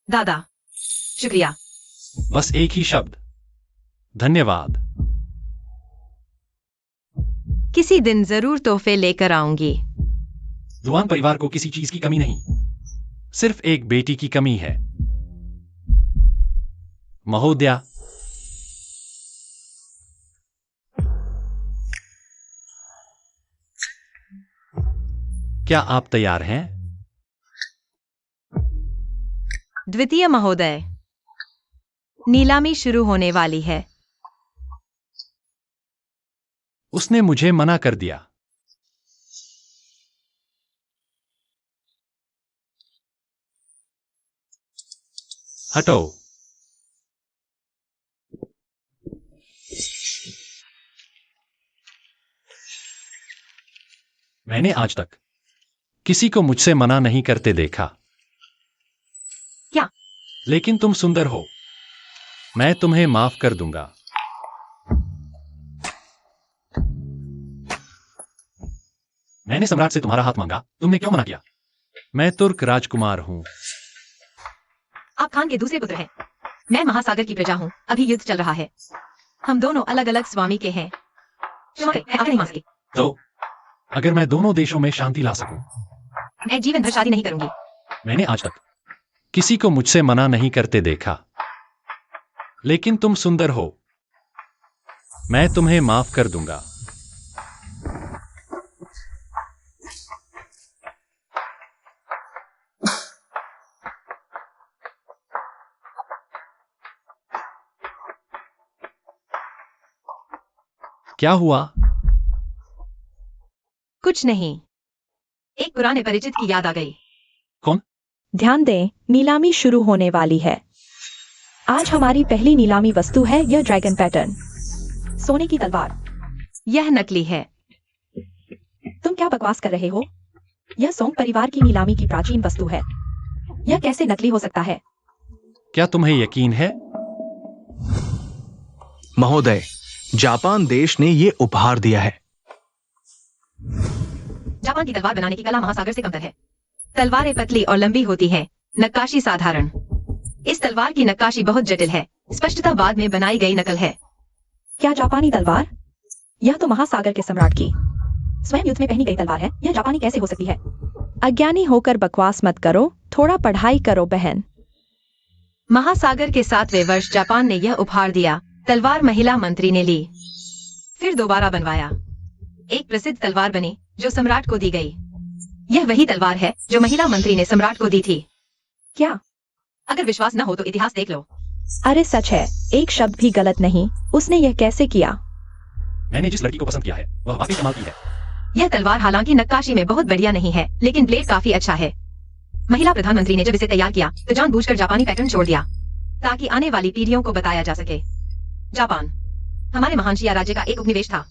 दादा, शुक्रिया। बस एक ही शब्द, धन्यवाद। किसी दिन जरूर तोहफे लेकर आऊंगी। दुआन परिवार को किसी चीज की कमी नहीं। सिर्फ एक बेटी की कमी है। महोदया, क्या आप तैयार हैं? द्वितीय महोदय, नीलामी शुरू होने वाली है। उसने मुझे मना कर दिया। हटो। मैंने आज तक किसी को मुझसे मना नहीं करते देखा। क्या? लेकिन तुम सुंदर हो। मैं तुम्हें माफ कर दूंगा। मैंने सम्राट से तुम्हारा हाथ मांगा, तुमने क्यों मना किया? मैं तुर्क राजकुमार हूं। आप खान के दूसरे पुत्र हैं। मैं महासागर की प्रजा हूँ। अभी युद्ध चल रहा है। हम दोनों अलग अलग स्वामी के हैं। क्षमा करें, मैं आगे नहीं मान सकती। तो अगर मैं दोनों देशों में शांति ला सकूं, मैं जीवन भर शादी नहीं करूंगी। मैंने आज तक किसी को मुझसे मना नहीं करते देखा। लेकिन तुम सुंदर हो। मैं तुम्हें माफ कर दूंगा। क्या हुआ? कुछ नहीं। एक पुराने परिचित की याद आ गई। कौन? ध्यान दें, नीलामी शुरू होने वाली है। आज हमारी पहली नीलामी वस्तु है यह ड्रैगन पैटर्न, सोने की तलवार। यह नकली है। तुम क्या बकवास कर रहे हो? यह सोंग परिवार की नीलामी की प्राचीन वस्तु है। यह कैसे नकली हो सकता है? क्या तुम्हें यकीन है? महोदय, जापान देश ने ये उपहार दिया है। जापान की तलवार बनाने की कला महासागर से कमतर है। तलवारें पतली और लंबी होती हैं, नक्काशी साधारण। इस तलवार की नक्काशी बहुत जटिल है। स्पष्टता बाद में बनाई गई नकल है। क्या जापानी तलवार? यह तो महासागर के सम्राट की स्वयं युद्ध में पहनी गई तलवार है। यह जापानी कैसे हो सकती है? अज्ञानी होकर बकवास मत करो, थोड़ा पढ़ाई करो बहन। महासागर के 7वें वर्ष जापान ने यह उपहार दिया। तलवार महिला मंत्री ने ली, फिर दोबारा बनवाया। एक प्रसिद्ध तलवार बनी जो सम्राट को दी गई। यह वही तलवार है जो महिला मंत्री ने सम्राट को दी थी। क्या? अगर विश्वास न हो तो इतिहास देख लो। अरे सच है, एक शब्द भी गलत नहीं। उसने यह कैसे किया? मैंने जिस लड़की को पसंद किया है वह वाकई कमाल की है। यह तलवार हालांकि नक्काशी में बहुत बढ़िया नहीं है, लेकिन ब्लेड काफी अच्छा है। महिला प्रधानमंत्री ने जब इसे तैयार किया तो जानबूझकर जापानी पैटर्न छोड़ दिया ताकि आने वाली पीढ़ियों को बताया जा सके। जापान हमारे महान शिया राज्य का एक उपनिवेश था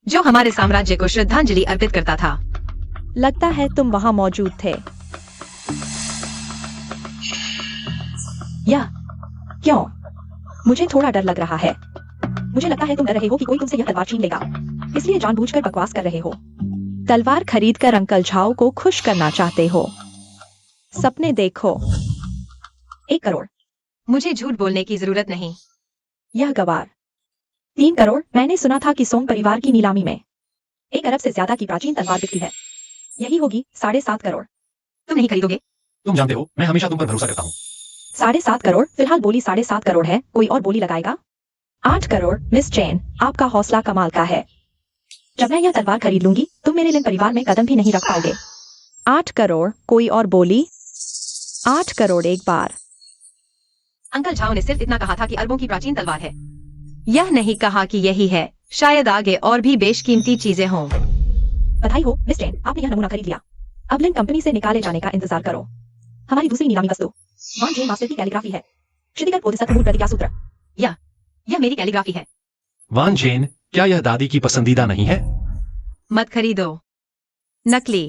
जो हमारे साम्राज्य को श्रद्धांजलि अर्पित करता था। लगता है तुम वहां मौजूद थे। या क्यों? मुझे थोड़ा डर लग रहा है। मुझे लगता है तुम डर रहे हो कि कोई तुमसे यह तलवार छीन लेगा, इसलिए जानबूझकर बकवास कर रहे हो। तलवार खरीदकर अंकल झाओ को खुश करना चाहते हो। सपने देखो। 1 करोड़। मुझे झूठ बोलने की जरूरत नहीं। यह गवार 3 करोड़। मैंने सुना था कि सोंग परिवार की नीलामी में 1 अरब से ज्यादा की प्राचीन तलवार बिकती है। यही होगी 7.5 करोड़। तुम नहीं खरीदोगे? तुम जानते हो मैं हमेशा तुम पर भरोसा करता हूँ। 7.5 करोड़। फिलहाल बोली 7.5 करोड़ है। कोई और बोली लगाएगा? 8 करोड़। मिस चेन, आपका हौसला कमाल का है। जब मैं यह तलवार खरीद लूंगी तुम मेरे लिन परिवार में कदम भी नहीं रख पाओगे। 8 करोड़। कोई और बोली? 8 करोड़ एक बार। अंकल झाओ ने सिर्फ इतना कहा था कि अरबों की प्राचीन तलवार है। यह नहीं कहा कि यही है। शायद आगे और भी बेशकीमती चीजें हों। बधाई हो मिस चेन, आपने यह नमूना खरीद लिया। अब लिन कंपनी से निकाले जाने का इंतजार करो। हमारी दूसरी नीलामी वस्तु वान जेन मास्टर की कैलीग्राफी है। क्षितिगत बोधिसत्व मूल प्रतिज्ञा सूत्र। यह मेरी कैलीग्राफी है। वान जेन, क्या यह दादी की पसंदीदा नहीं है? मत खरीदो। नकली।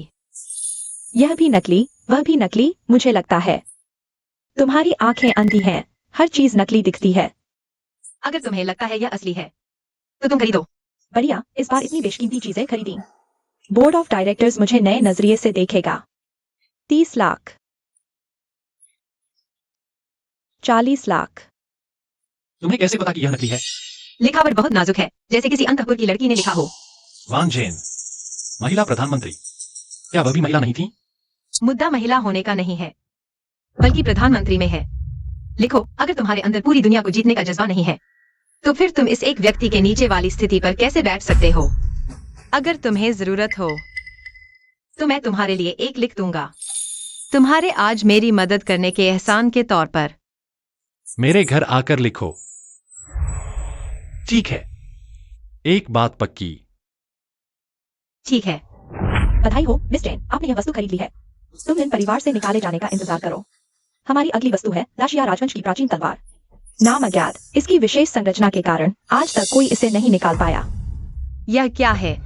यह भी नकली, वह भी नकली। मुझे लगता है तुम्हारी आंखें अंधी हैं। हर चीज नकली दिखती है। अगर तुम्हें लगता है यह असली है तो तुम खरीदो। बढ़िया, इस बार इतनी बेशकीमती चीजें खरीदी। बोर्ड ऑफ डायरेक्टर्स मुझे नए नजरिए से देखेगा। 30 लाख, 40 लाख। तुम्हें कैसे पता कि यह नकली है? लिखावट बहुत नाजुक है, जैसे किसी अंतःपुर की लड़की ने लिखा हो। वान जेन, महिला प्रधानमंत्री, क्या वह भी महिला नहीं थी? मुद्दा महिला होने का नहीं है। बल्कि प्रधानमंत्री में है। लिखो, अगर तुम्हारे अंदर पूरी दुनिया को जीतने का जज्बा नहीं है, तो फिर तुम इस एक व्यक्ति के नीचे वाली स्थिति पर कैसे बैठ सकते हो? अगर तुम्हें जरूरत हो तो मैं तुम्हारे लिए एक लिख दूंगा, तुम्हारे आज मेरी मदद करने के एहसान के तौर पर। मेरे घर आकर लिखो। ठीक है, एक बात पक्की। ठीक है। बधाई हो मिस जैन, आपने यह वस्तु खरीद ली है। तुम इन परिवार से निकाले जाने का इंतजार करो। हमारी अगली वस्तु है दाशिया राजवंश की प्राचीन तलवार। नाम अज्ञात, इसकी विशेष संरचना के कारण आज तक कोई इसे नहीं निकाल पाया। यह क्या है?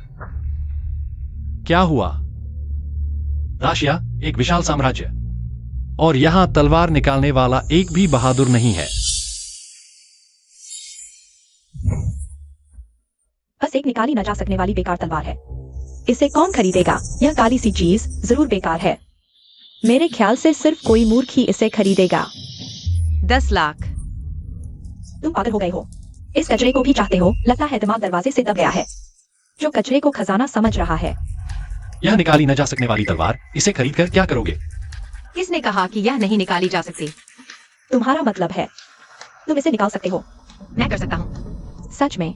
क्या हुआ? राशिया एक विशाल साम्राज्य, और यहां तलवार निकालने वाला एक भी बहादुर नहीं है। बस एक निकाली न जा सकने वाली बेकार तलवार है। इसे कौन खरीदेगा? यह काली सी चीज जरूर बेकार है। मेरे ख्याल से सिर्फ कोई मूर्ख ही इसे खरीदेगा। 10 लाख। तुम पागल हो गए हो। इस कचरे को भी चाहते हो? लगता है दिमाग दरवाजे से दब गया है। जो कचरे को खजाना समझ रहा है। यह निकाली न जा सकने वाली तलवार, इसे खरीदकर क्या करोगे? किसने कहा कि यह नहीं निकाली जा सकती? तुम्हारा मतलब है तुम इसे निकाल सकते हो? मैं कर सकता हूँ। सच में?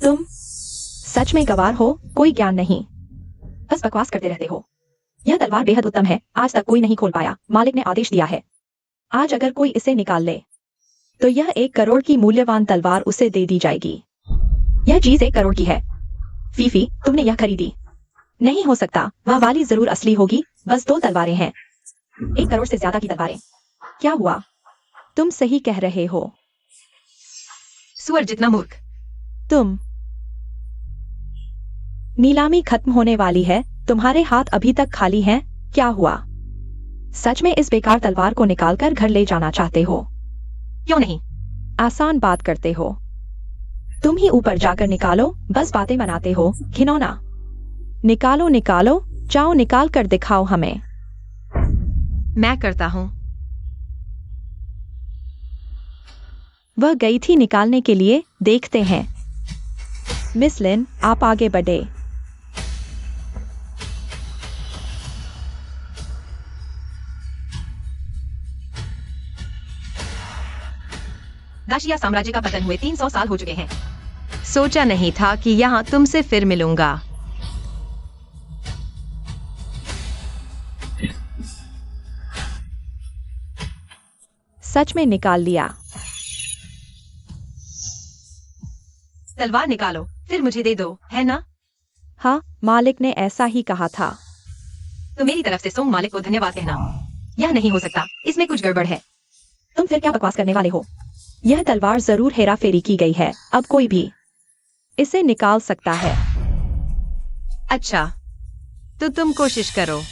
तुम सच में गवार हो? कोई ज्ञान नहीं, बस बकवास करते रहते हो। यह तलवार बेहद उत्तम है, आज तक कोई नहीं खोल पाया। मालिक ने आदेश दिया है। आज अगर कोई इसे निकाल ले तो यह 1 करोड़ की मूल्यवान तलवार उसे दे दी जाएगी। यह चीज 1 करोड़ की है। फीफी, तुमने यह खरीदी? नहीं हो सकता, वह वाली जरूर असली होगी। बस 2 तलवारें हैं, 1 करोड़ से ज्यादा की तलवारें। क्या हुआ? तुम सही कह रहे हो। सुअर जितना मूर्ख। तुम नीलामी खत्म होने वाली है, तुम्हारे हाथ अभी तक खाली हैं। क्या हुआ? सच में इस बेकार तलवार को निकालकर घर ले जाना चाहते हो? क्यों नहीं? आसान बात करते हो। तुम ही ऊपर जाकर निकालो, बस बातें बनाते हो। घिनौना। निकालो निकालो, जाओ निकाल कर दिखाओ हमें। मैं करता हूँ। वह गई थी निकालने के लिए, देखते हैं। मिस लिन, आप आगे बढ़े। दाशिया साम्राज्य का पतन हुए 300 साल हो चुके हैं। सोचा नहीं था कि यहाँ तुमसे फिर मिलूंगा। सच में निकाल लिया। तलवार निकालो, फिर मुझे दे दो, है ना? हाँ, मालिक ने ऐसा ही कहा था। तो मेरी तरफ से सोंग मालिक को धन्यवाद कहना। यह नहीं हो सकता, इसमें कुछ गड़बड़ है। तुम फिर क्या बकवास करने वाले हो? यह तलवार जरूर हेरा फेरी की गई है। अब कोई भी इसे निकाल सकता है। अच्छा, तो तुम कोशिश करो।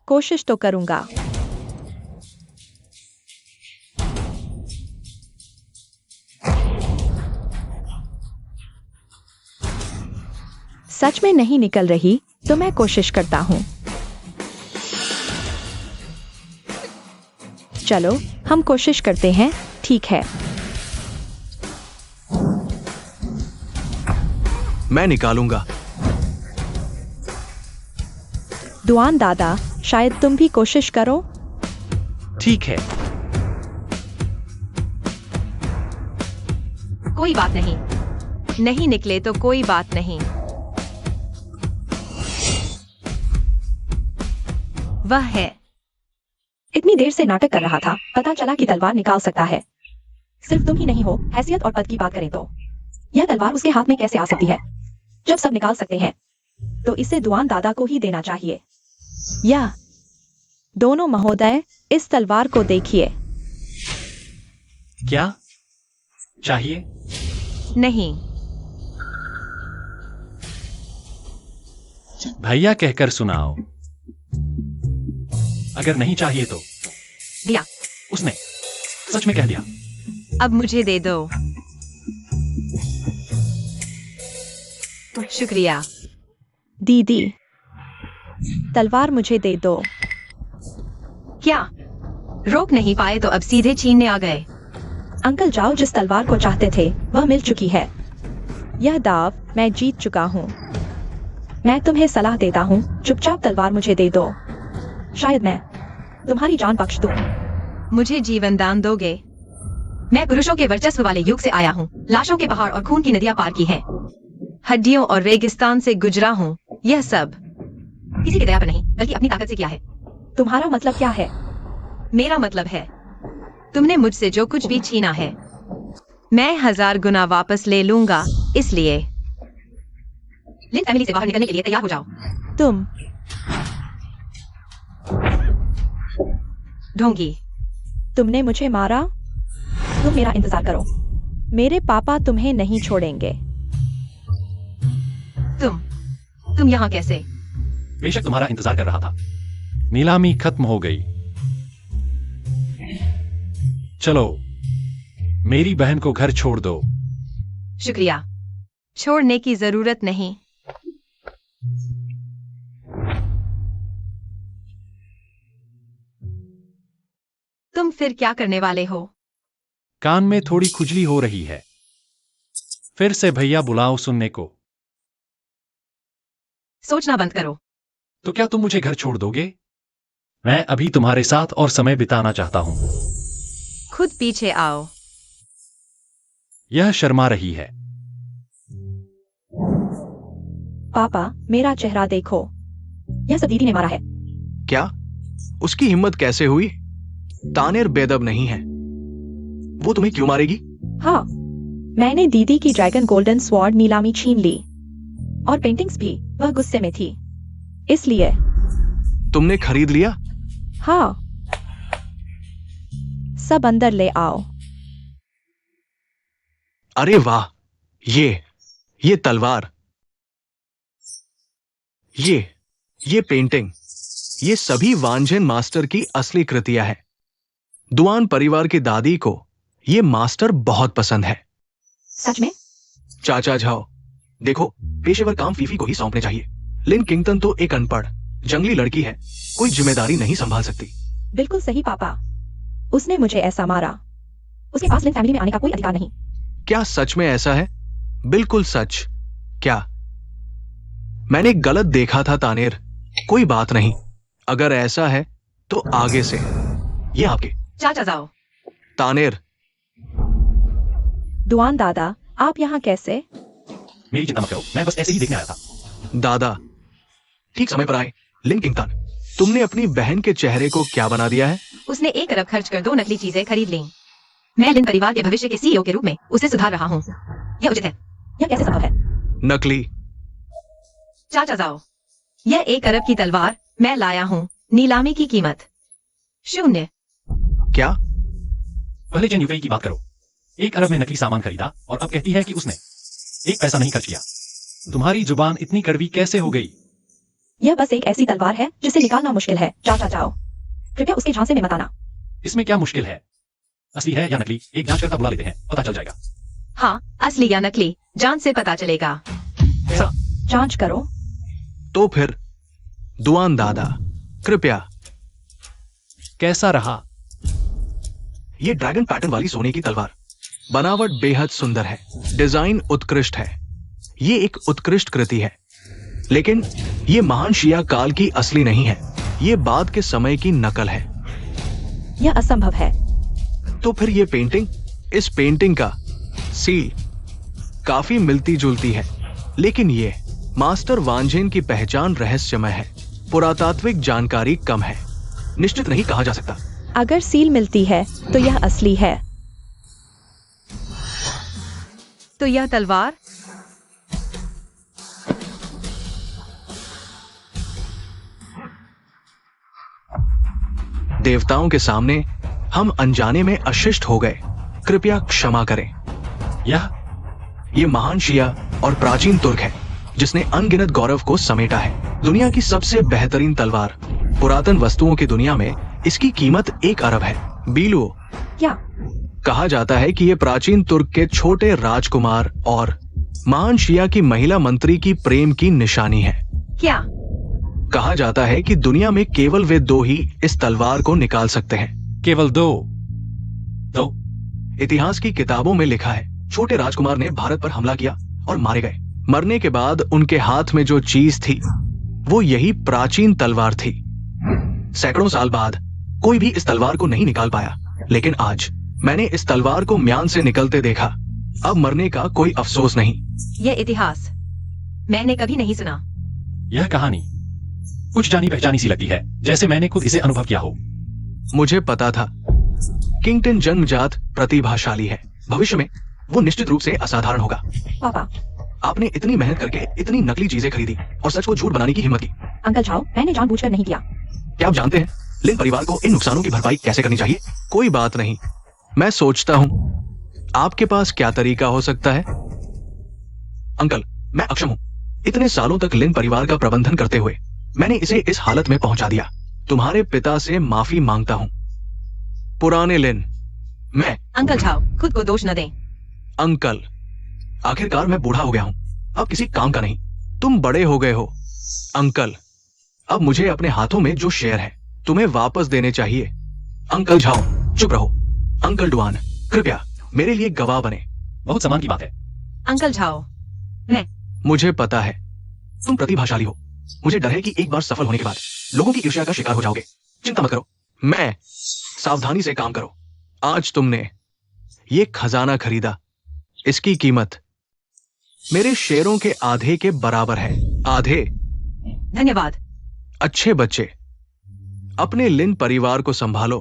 कोशिश तो करूंगा। सच में नहीं निकल रही, तो मैं कोशिश करता हूँ। चलो, हम कोशिश करते हैं, ठीक है? मैं निकालूंगा। दुआन दादा, शायद तुम भी कोशिश करो। ठीक है। कोई बात नहीं। नहीं निकले तो कोई बात नहीं। वह है। इतनी देर से नाटक कर रहा था, पता चला कि तलवार निकाल सकता है। सिर्फ तुम ही नहीं हो। हैसियत और पद की बात करें तो यह तलवार उसके हाथ में कैसे आ सकती है? जब सब निकाल सकते हैं तो इसे दुआन दादा को ही देना चाहिए। या दोनों महोदय, इस तलवार को देखिए। क्या चाहिए? नहीं। भैया कहकर सुनाओ। अगर नहीं चाहिए तो? दिया। उसने सच में कह दिया। अब मुझे दे दो। शुक्रिया। दीदी, तलवार मुझे दे दो। क्या रोक नहीं पाए तो अब सीधे छीनने आ गए? अंकल जाओ, जिस तलवार को चाहते थे वह मिल चुकी है। यह दाव मैं जीत चुका हूँ। मैं तुम्हें सलाह देता हूँ, चुपचाप तलवार मुझे दे दो। शायद मैं तुम्हारी जान बख्श दूं। मुझे जीवन दान दोगे? मैं पुरुषों के वर्चस्व वाले युग से आया हूँ। लाशों के पहाड़ और खून की नदियां पार की हैं। हड्डियों और रेगिस्तान से गुजरा हूँ। यह सब किसी की दया पर नहीं, बल्कि अपनी ताकत से किया है। तुम्हारा मतलब क्या है? मेरा मतलब है, तुमने मुझसे जो कुछ भी छीना है, मैं 1000 गुना वापस ले लूंगा। इसलिए लिन फैमिली से बाहर निकलने के लिए तैयार हो जाओ। तुम ढोंगी। तुमने मुझे मारा। तुम मेरा इंतजार करो। मेरे पापा तुम्हें नहीं छोड़ेंगे। तुम यहाँ कैसे? बेशक तुम्हारा इंतजार कर रहा था। नीलामी खत्म हो गई। चलो, मेरी बहन को घर छोड़ दो। शुक्रिया, छोड़ने की जरूरत नहीं। तुम फिर क्या करने वाले हो? कान में थोड़ी खुजली हो रही है। फिर से भैया बुलाओ सुनने को। सोचना बंद करो। तो क्या तुम मुझे घर छोड़ दोगे? मैं अभी तुम्हारे साथ और समय बिताना चाहता हूं। खुद पीछे आओ। यह शर्मा रही है। पापा, मेरा चेहरा देखो। यह सब दीदी ने मारा है। क्या? उसकी हिम्मत कैसे हुई? तानेर बेदब नहीं है। वो तुम्हें क्यों मारेगी? हाँ, मैंने दीदी की ड्रैगन गोल्डन स्वॉर्ड नीलामी छीन ली। और पेंटिंग्स भी। वह गुस्से में थी, इसलिए। तुमने खरीद लिया? हाँ। सब अंदर ले आओ। अरे वाह, ये तलवार, ये पेंटिंग, ये सभी वांझेन मास्टर की असली कृतियां हैं। दुआन परिवार की दादी को ये मास्टर बहुत पसंद है। सच में? चाचा झाओ, देखो, पेशेवर काम फीफी को ही सौंपने चाहिए। लिन किंगटन तो एक अनपढ़ जंगली लड़की है, कोई जिम्मेदारी नहीं संभाल सकती। बिल्कुल सही पापा। उसने मुझे ऐसा मारा। उसके पास लिन फैमिली में आने का कोई अधिकार नहीं। क्या सच में ऐसा है? बिल्कुल सच। क्या मैंने गलत देखा था तानेर? कोई बात नहीं, अगर ऐसा है तो आगे से। ये आपके चाचा जाओ। तानेर। दुआन दादा, आप यहाँ कैसे? मेरी चिंता मत करो, मैं बस ऐसे ही देखने आया था। दादा ठीक समय पर आए। लिन किंगटन, तुमने अपनी बहन के चेहरे को क्या बना दिया है? उसने 1 अरब खर्च कर 2 नकली चीजें खरीद लीं। मैं लिन परिवार के भविष्य के सीईओ के रूप में उसे सुधार रहा हूँ। यह उचित है। यह कैसे संभव है? नकली? चाचा जाओ, यह 1 अरब की तलवार मैं लाया हूँ। नीलामी की कीमत 0। क्या? पहले चेन यूफेई की बात करो। 1 अरब में नकली सामान खरीदा और अब कहती है कि उसने 1 पैसा नहीं खर्च किया। तुम्हारी जुबान इतनी कड़वी कैसे हो गई? यह बस एक ऐसी तलवार है जिसे निकालना मुश्किल है। चाचा जाओ, कृपया उसके झांसे में मत आना। इसमें क्या मुश्किल है? असली है या नकली, एक जांच करता बुला लेते हैं, पता चल जाएगा। हाँ, असली या नकली जांच से पता चलेगा। कैसा? जांच करो। तो फिर दुआन दादा, कृपया। कैसा रहा? ये ड्रैगन पैटर्न वाली सोने की तलवार, बनावट बेहद सुंदर है, डिजाइन उत्कृष्ट है। ये एक उत्कृष्ट कृति है, लेकिन ये महान शिया काल की असली नहीं है। ये बाद के समय की नकल है। यह असंभव है। तो फिर ये पेंटिंग, इस पेंटिंग का सील काफी मिलती जुलती है, लेकिन ये मास्टर वांझेन की पहचान रहस्यमय है। पुरातात्विक जानकारी कम है, निश्चित नहीं कहा जा सकता। अगर सील मिलती है तो यह असली है। तो यह तलवार? देवताओं के सामने हम अनजाने में अशिष्ट हो गए, कृपया क्षमा करें। ये महान शिया और प्राचीन तुर्क है जिसने अनगिनत गौरव को समेटा है। दुनिया की सबसे बेहतरीन तलवार। पुरातन वस्तुओं की दुनिया में इसकी कीमत 1 अरब है। बीलुओ, क्या? कहा जाता है कि यह प्राचीन तुर्क के छोटे राजकुमार और महान शिया की महिला मंत्री की प्रेम की निशानी है। क्या? कहा जाता है कि दुनिया में केवल वे 2 ही इस तलवार को निकाल सकते हैं। केवल 2? इतिहास की किताबों में लिखा है, छोटे राजकुमार ने भारत पर हमला किया और मारे गए। मरने के बाद उनके हाथ में जो चीज थी वो यही प्राचीन तलवार थी। सैकड़ों साल बाद कोई भी इस तलवार को नहीं निकाल पाया, लेकिन आज मैंने इस तलवार को म्यान से निकलते देखा। अब मरने का कोई अफसोस नहीं। यह इतिहास मैंने कभी नहीं सुना। यह कहानी कुछ जानी पहचानी सी लगती है, जैसे मैंने खुद इसे अनुभव किया हो। मुझे पता था किंगटन जन्मजात प्रतिभाशाली है। भविष्य में वो निश्चित रूप से असाधारण होगा। पापा, आपने इतनी मेहनत करके इतनी नकली चीजें खरीदी और सच को झूठ बनाने की हिम्मत की। अंकल झाओ, मैंने जानबूझकर नहीं किया। क्या आप जानते हैं लिन परिवार को इन नुकसानों की भरपाई कैसे करनी चाहिए? कोई बात नहीं, मैं सोचता हूँ आपके पास क्या तरीका हो सकता है। अंकल, मैं अक्षम हूँ। इतने सालों तक लिन परिवार का प्रबंधन करते हुए मैंने इसे इस हालत में पहुंचा दिया। तुम्हारे पिता से माफी मांगता हूँ। पुराने लिन, मैं। अंकल झाओ, खुद को दोष न दें। अंकल, आखिरकार मैं बूढ़ा हो गया हूँ, अब किसी काम का नहीं। तुम बड़े हो गए हो। अंकल, अब मुझे अपने हाथों में जो शेयर है तुम्हें वापस देने चाहिए। अंकल झाओ, चुप रहो। अंकल डुआन, कृपया मेरे लिए गवाह बने। बहुत सम्मान की बात है। अंकल झाओ, मैं। मुझे पता है तुम प्रतिभाशाली हो। मुझे डर है कि एक बार सफल होने के बाद लोगों की ईर्ष्या का शिकार हो जाओगे। चिंता मत करो, मैं। सावधानी से काम करो। आज तुमने ये खजाना खरीदा, इसकी कीमत मेरे शेयरों के आधे के बराबर है। आधे। धन्यवाद। अच्छे बच्चे, अपने लिन परिवार को संभालो।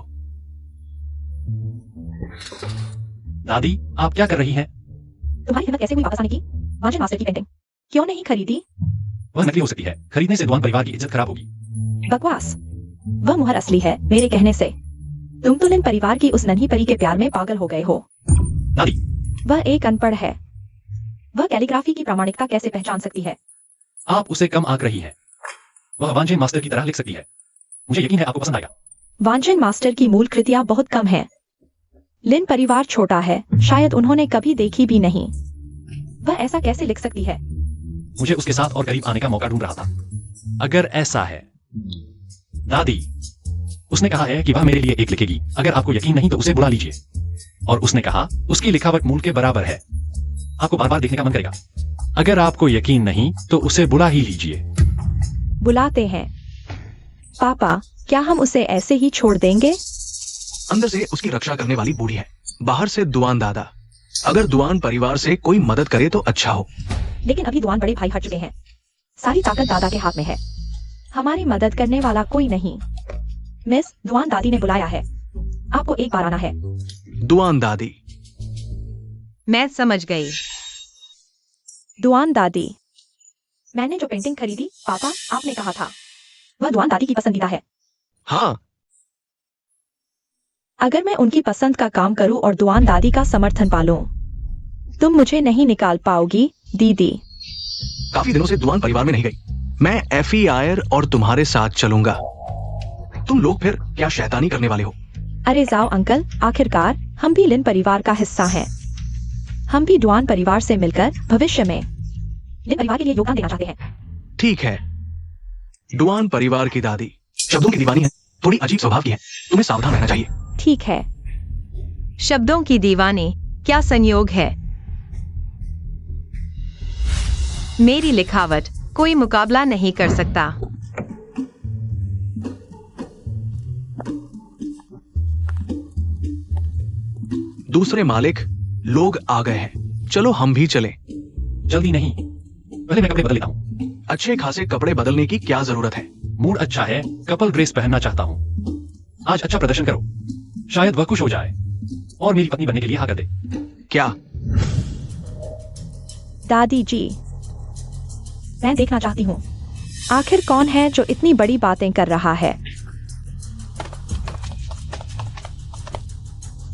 दादी, आप क्या कर रही हैं? तुम्हारी हिम्मत कैसे हुई वापस आने की? वांचन मास्टर की पेंटिंग क्यों नहीं खरीदी? वह नकली हो सकती है। खरीदने से दुआन परिवार की इज्जत खराब होगी। बकवास। वह मुहर असली है मेरे कहने से। तुम तो लिन परिवार की उस नन्ही परी के प्यार में पागल हो गए हो। दादी, वह एक अनपढ़ है। वह कैलीग्राफी की प्रामाणिकता कैसे पहचान सकती है? आप उसे कम आंक रही हैं। वह वांचन मास्टर की तरह लिख सकती है। मुझे यकीन है आपको पसंद आएगा। वांचन मास्टर की मूल कृतियां बहुत कम हैं। लिन परिवार छोटा है, शायद उन्होंने कभी देखी भी नहीं। वह ऐसा कैसे लिख सकती है? मुझे उसके साथ और करीब आने का मौका ढूंढ रहा था। अगर ऐसा है दादी, उसने कहा है कि वह मेरे लिए एक लिखेगी। अगर आपको यकीन नहीं तो उसे बुला लीजिए। और उसने कहा उसकी लिखावट मूल के बराबर है। आपको बार बार देखने का मन करेगा। अगर आपको यकीन नहीं तो उसे बुला ही लीजिए। बुलाते हैं। पापा, क्या हम उसे ऐसे ही छोड़ देंगे? अंदर से उसकी रक्षा करने वाली बूढ़ी है, बाहर से दुआन दादा। अगर दुआन परिवार से कोई मदद करे तो अच्छा हो। लेकिन अभी दुआन बड़े भाई हट चुके हैं। सारी ताकत दादा के हाथ में है। हमारी मदद करने वाला कोई नहीं। मिस, दुआन दादी ने बुलाया है। आपको एक बार आना है। दुआन दादी। मैं समझ गई। दुआन दादी, मैंने जो पेंटिंग खरीदी, पापा, आपने कहा था वह दुआन दादी की पसंदीदा है। हाँ, अगर मैं उनकी पसंद का काम करूं और दुआन दादी का समर्थन पालूं, तुम मुझे नहीं निकाल पाओगी, दीदी। काफी दिनों से दुआन परिवार में नहीं गई। मैं एफी आयर और तुम्हारे साथ चलूंगा। तुम लोग फिर क्या शैतानी करने वाले हो? अरे जाओ अंकल, आखिरकार हम भी लिन परिवार का हिस्सा हैं। हम भी दुआन परिवार से मिलकर भविष्य में लिन परिवार के लिए योगदान देना चाहते हैं। ठीक है। डुआन परिवार की दादी शब्दों की दीवानी है, थोड़ी अजीब स्वभाव की है। तुम्हें सावधान रहना चाहिए। ठीक है। शब्दों की दीवानी, क्या संयोग है। मेरी लिखावट कोई मुकाबला नहीं कर सकता। दूसरे मालिक लोग आ गए हैं। चलो हम भी चलें। जल्दी नहीं, पहले मैं कपड़े बदल लेता हूँ। अच्छे खासे कपड़े बदलने की क्या जरूरत है? मूड अच्छा है, कपल ड्रेस पहनना चाहता हूँ। आज अच्छा प्रदर्शन करो, शायद वह खुश हो जाए और मेरी पत्नी बनने के लिए हाँ कर दे। क्या? दादी जी, मैं देखना चाहती हूँ आखिर कौन है जो इतनी बड़ी बातें कर रहा है।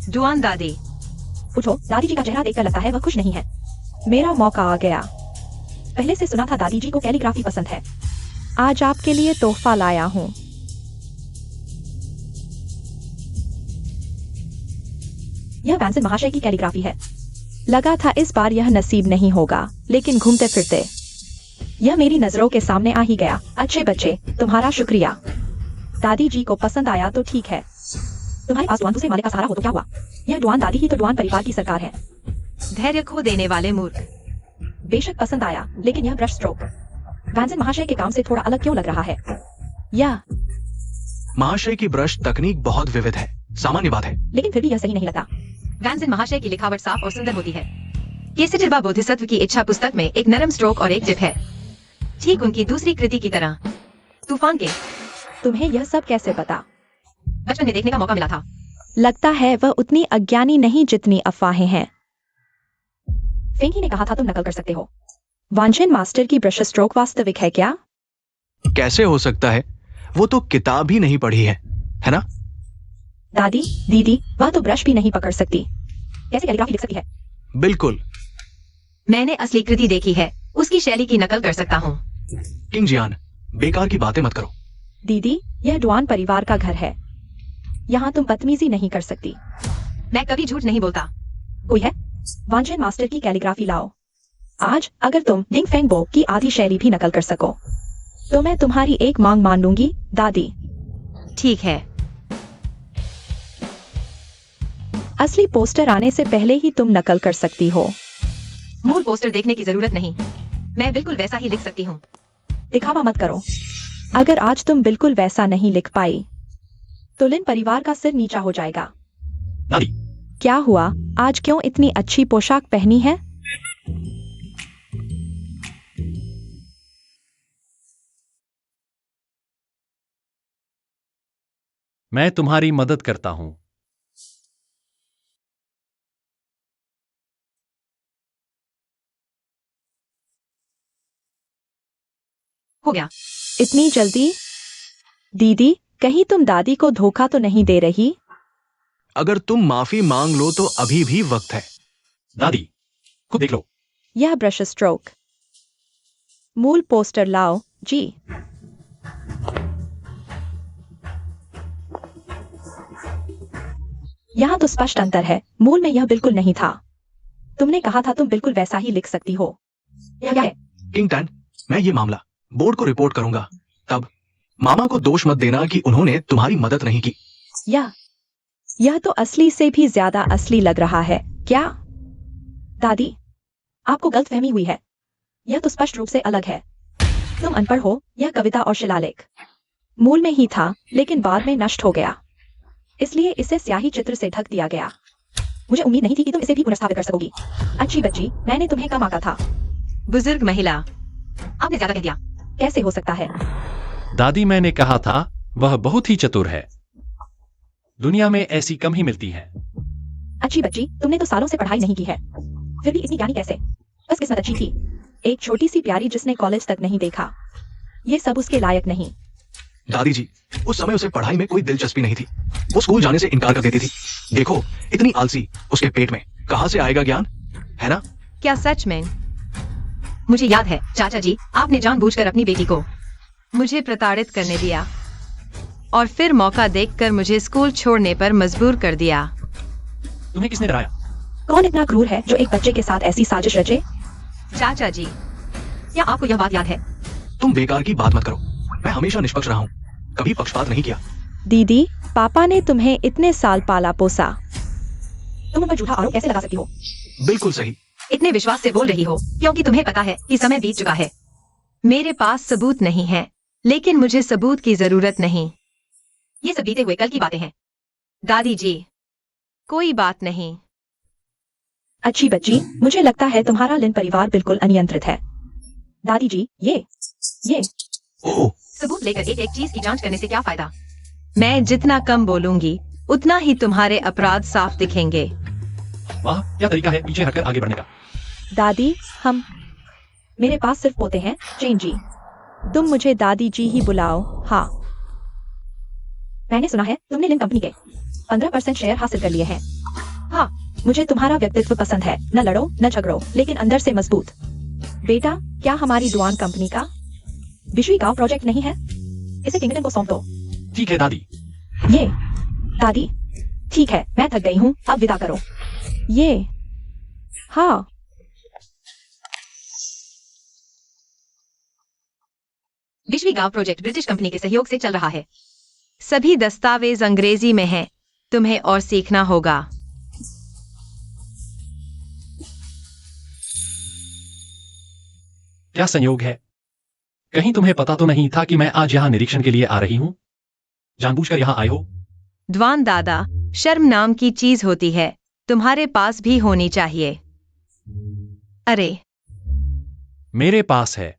दुआन दादी। पूछो, दादी जी का चेहरा देखकर लगता है वह खुश नहीं है। मेरा मौका आ गया। पहले से सुना था दादी जी को कैलीग्राफी पसंद है। आज आपके लिए तोहफा लाया हूँ। यह वैंसन महाशय की कैलीग्राफी है। लगा था इस बार यह नसीब नहीं होगा, लेकिन घूमते फिरते यह मेरी नजरों के सामने आ ही गया। अच्छे बच्चे, तुम्हारा शुक्रिया। दादी जी को पसंद आया तो ठीक है। तुम्हारे पास दुआन दूसरे मालिक का सहारा हो तो क्या हुआ? यह दुआन दादी ही तो दुआन परिवार की सरकार है। धैर्य खो देने वाले मूर्ख। बेशक पसंद आया, लेकिन यह ब्रश स्ट्रोक वैंसन महाशय के काम से थोड़ा अलग क्यों लग रहा है? या महाशय की ब्रश तकनीक बहुत विविध है, सामान्य बात है। लेकिन फिर भी यह सही नहीं लगता। वैनसन महाशय की लिखावट साफ और सुंदर होती है। केसरिबा बोधिसत्व की इच्छा पुस्तक में एक नरम स्ट्रोक और एक जिप है, ठीक उनकी दूसरी कृति की तरह। तूफान के तुम्हें यह सब कैसे पता? बचपन में देखने का मौका मिला था। लगता है वह उतनी अज्ञानी नहीं जितनी अफवाहें हैं। फेंगी ने कहा था तुम नकल कर सकते हो। वांचन मास्टर की ब्रश स्ट्रोक वास्तविक है क्या? कैसे हो सकता है? वो तो किताब ही नहीं पढ़ी है ना? दादी, दीदी, वह तो ब्रश भी नहीं पकड़ सकती, कैसे कैलीग्राफी लिख सकती है? बिल्कुल। मैंने असली कृति देखी है, उसकी शैली की नकल कर सकता हूँ। किंग जियान, बेकार की बातें मत करो। दीदी, यह डुआन परिवार का घर है, यहाँ तुम बदतमीजी नहीं कर सकती। मैं कभी झूठ नहीं बोलता। कोई है? वांचन मास्टर की कैलीग्राफी लाओ। आज अगर तुम डिंग फेंग बो की आधी शैली भी नकल कर सको तो मैं तुम्हारी एक मांग मान लूंगी, दादी। ठीक है। असली पोस्टर आने से पहले ही तुम नकल कर सकती हो। मूल पोस्टर देखने की जरूरत नहीं, मैं बिल्कुल वैसा ही लिख सकती हूँ। दिखावा मत करो। अगर आज तुम बिल्कुल वैसा नहीं लिख पाई तो लिन परिवार का सिर नीचा हो जाएगा। दादी, क्या हुआ? आज क्यों इतनी अच्छी पोशाक पहनी है? मैं तुम्हारी मदद करता हूं। हो गया। इतनी जल्दी? दीदी, कहीं तुम दादी को धोखा तो नहीं दे रही? अगर तुम माफी मांग लो तो अभी भी वक्त है। दादी, खुद देख लो। यह ब्रश स्ट्रोक। मूल पोस्टर लाओ जी। यहाँ तो स्पष्ट अंतर है, मूल में यह बिल्कुल नहीं था। तुमने कहा था तुम बिल्कुल वैसा ही लिख सकती हो। यह क्या है? किंग टैन, मैं ये मामला बोर्ड को रिपोर्ट करूंगा। तब मामा को दोष मत देना कि उन्होंने तुम्हारी मदद नहीं की। यह तो असली से भी ज्यादा असली लग रहा है। क्या दादी, आपको गलतफहमी हुई है? यह तो स्पष्ट रूप से अलग है। तुम अनपढ़ हो। यह कविता और शिलालेख मूल में ही था, लेकिन बाद में नष्ट हो गया, इसलिए इसे स्याही चित्र से ढक दिया गया। मुझे उम्मीद नहीं थी कि तुम इसे भी पुनर्स्थापित कर सकोगी। अच्छी बच्ची, मैंने तुम्हें कम आंका था। बुजुर्ग महिला, आपने ज्यादा कह दिया। कैसे हो सकता है? दादी, मैंने कहा था वह बहुत ही चतुर है। दुनिया में ऐसी कम ही मिलती है। अच्छी बच्ची, तुमने तो सालों से पढ़ाई नहीं की है, फिर भी इतनी ज्ञानी कैसे? बस किस्मत अच्छी थी। एक छोटी सी प्यारी जिसने कॉलेज तक नहीं देखा। ये सब उसके लायक नहीं। दादी जी, उस समय उसे पढ़ाई में कोई दिलचस्पी नहीं थी। वो स्कूल जाने से इनकार कर देती थी। देखो, इतनी आलसी, उसके पेट में कहाँ से आएगा ज्ञान, है ना? क्या सच में? मुझे याद है चाचा जी, आपने जानबूझकर अपनी बेटी को मुझे प्रताड़ित करने दिया और फिर मौका देखकर मुझे स्कूल छोड़ने पर मजबूर कर दिया। तुम्हें किसने डराया? कौन इतना क्रूर है जो एक बच्चे के साथ ऐसी साजिश रचे? चाचा जी, क्या आपको यह बात याद है? तुम बेकार की बात मत करो। मैं हमेशा निष्पक्ष रहा हूँ, कभी पक्षपात नहीं किया। दीदी, पापा ने तुम्हें इतने साल पाला पोसा, तुम उन पर झूठा आरोप कैसे लगा सकती हो? बिल्कुल सही। इतने विश्वास से बोल रही हो क्योंकि तुम्हें पता है कि समय बीत चुका है। मेरे पास सबूत नहीं है, लेकिन मुझे सबूत की जरूरत नहीं। ये सब बीते हुए कल की बातें हैं। दादी जी, कोई बात नहीं। अच्छी बच्ची, मुझे लगता है तुम्हारा लिन परिवार बिल्कुल अनियंत्रित है। दादी जी, ये ओह, सबूत लेकर एक एक चीज की जांच करने से क्या फायदा? मैं जितना कम बोलूंगी उतना ही तुम्हारे अपराध साफ दिखेंगे। वाह, क्या तरीका है पीछे हटकर आगे बढ़ने का। दादी, मेरे पास सिर्फ पोते हैं, चेन जी। तुम मुझे दादी जी ही बुलाओ। हाँ, मैंने सुना है तुमने लिन कंपनी के 15% शेयर हासिल कर लिए हैं। हाँ, मुझे तुम्हारा व्यक्तित्व पसंद है। न लड़ो न झगड़ो, लेकिन अंदर से मजबूत। बेटा, क्या हमारी दुआन कंपनी का बिशवी गांव प्रोजेक्ट नहीं है? इसे किंगटन को सौंप दो। ठीक है दादी। ये दादी, ठीक है, मैं थक गई हूँ, अब विदा करो। ये हाँ, विश्वी गांव प्रोजेक्ट ब्रिटिश कंपनी के सहयोग से चल रहा है। सभी दस्तावेज अंग्रेजी में हैं। तुम्हें और सीखना होगा। क्या संयोग है? कहीं तुम्हें पता तो नहीं था कि मैं आज यहाँ निरीक्षण के लिए आ रही हूँ? जानबूझकर यहाँ आए हो? द्वान दादा, शर्म नाम की चीज होती है, तुम्हारे पास भी होनी चाहिए। अरे, मेरे पास है।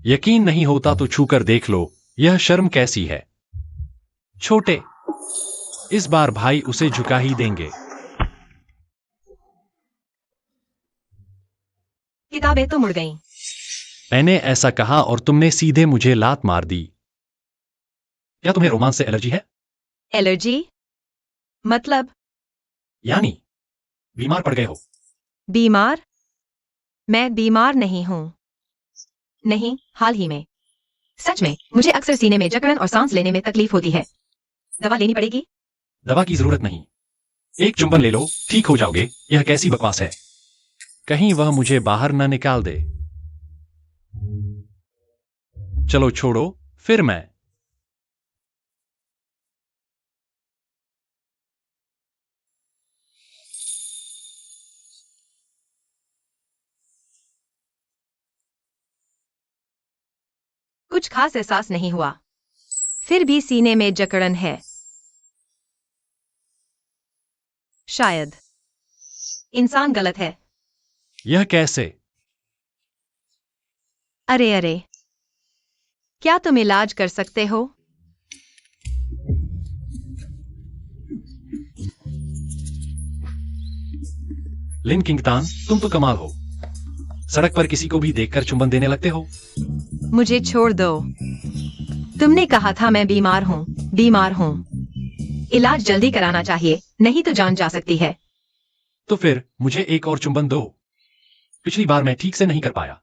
यकीन नहीं होता तो छूकर देख लो, यह शर्म कैसी है। छोटे, इस बार भाई उसे झुका ही देंगे। किताबें तो मुड़ गईं। मैंने ऐसा कहा और तुमने सीधे मुझे लात मार दी। क्या तुम्हें रोमांस से एलर्जी है? एलर्जी? मतलब? यानी बीमार पड़ गए हो? बीमार? मैं बीमार नहीं हूं। नहीं, हाल ही में। सच में, मुझे अक्सर सीने में जकड़न और सांस लेने में तकलीफ होती है। दवा लेनी पड़ेगी? दवा की जरूरत नहीं। एक चुंबन ले लो, ठीक हो जाओगे। यह कैसी बकवास है? कहीं वह मुझे बाहर न निकाल दे। चलो छोड़ो, फिर मैं। कुछ खास एहसास नहीं हुआ, फिर भी सीने में जकड़न है। शायद इंसान गलत है। यह कैसे? अरे अरे, क्या तुम इलाज कर सकते हो? लिन किंगतान, तुम तो कमाल हो। सड़क पर किसी को भी देखकर चुंबन देने लगते हो। मुझे छोड़ दो। तुमने कहा था मैं बीमार हूँ। बीमार हूँ। इलाज जल्दी कराना चाहिए, नहीं तो जान जा सकती है। तो फिर मुझे एक और चुंबन दो। पिछली बार मैं ठीक से नहीं कर पाया।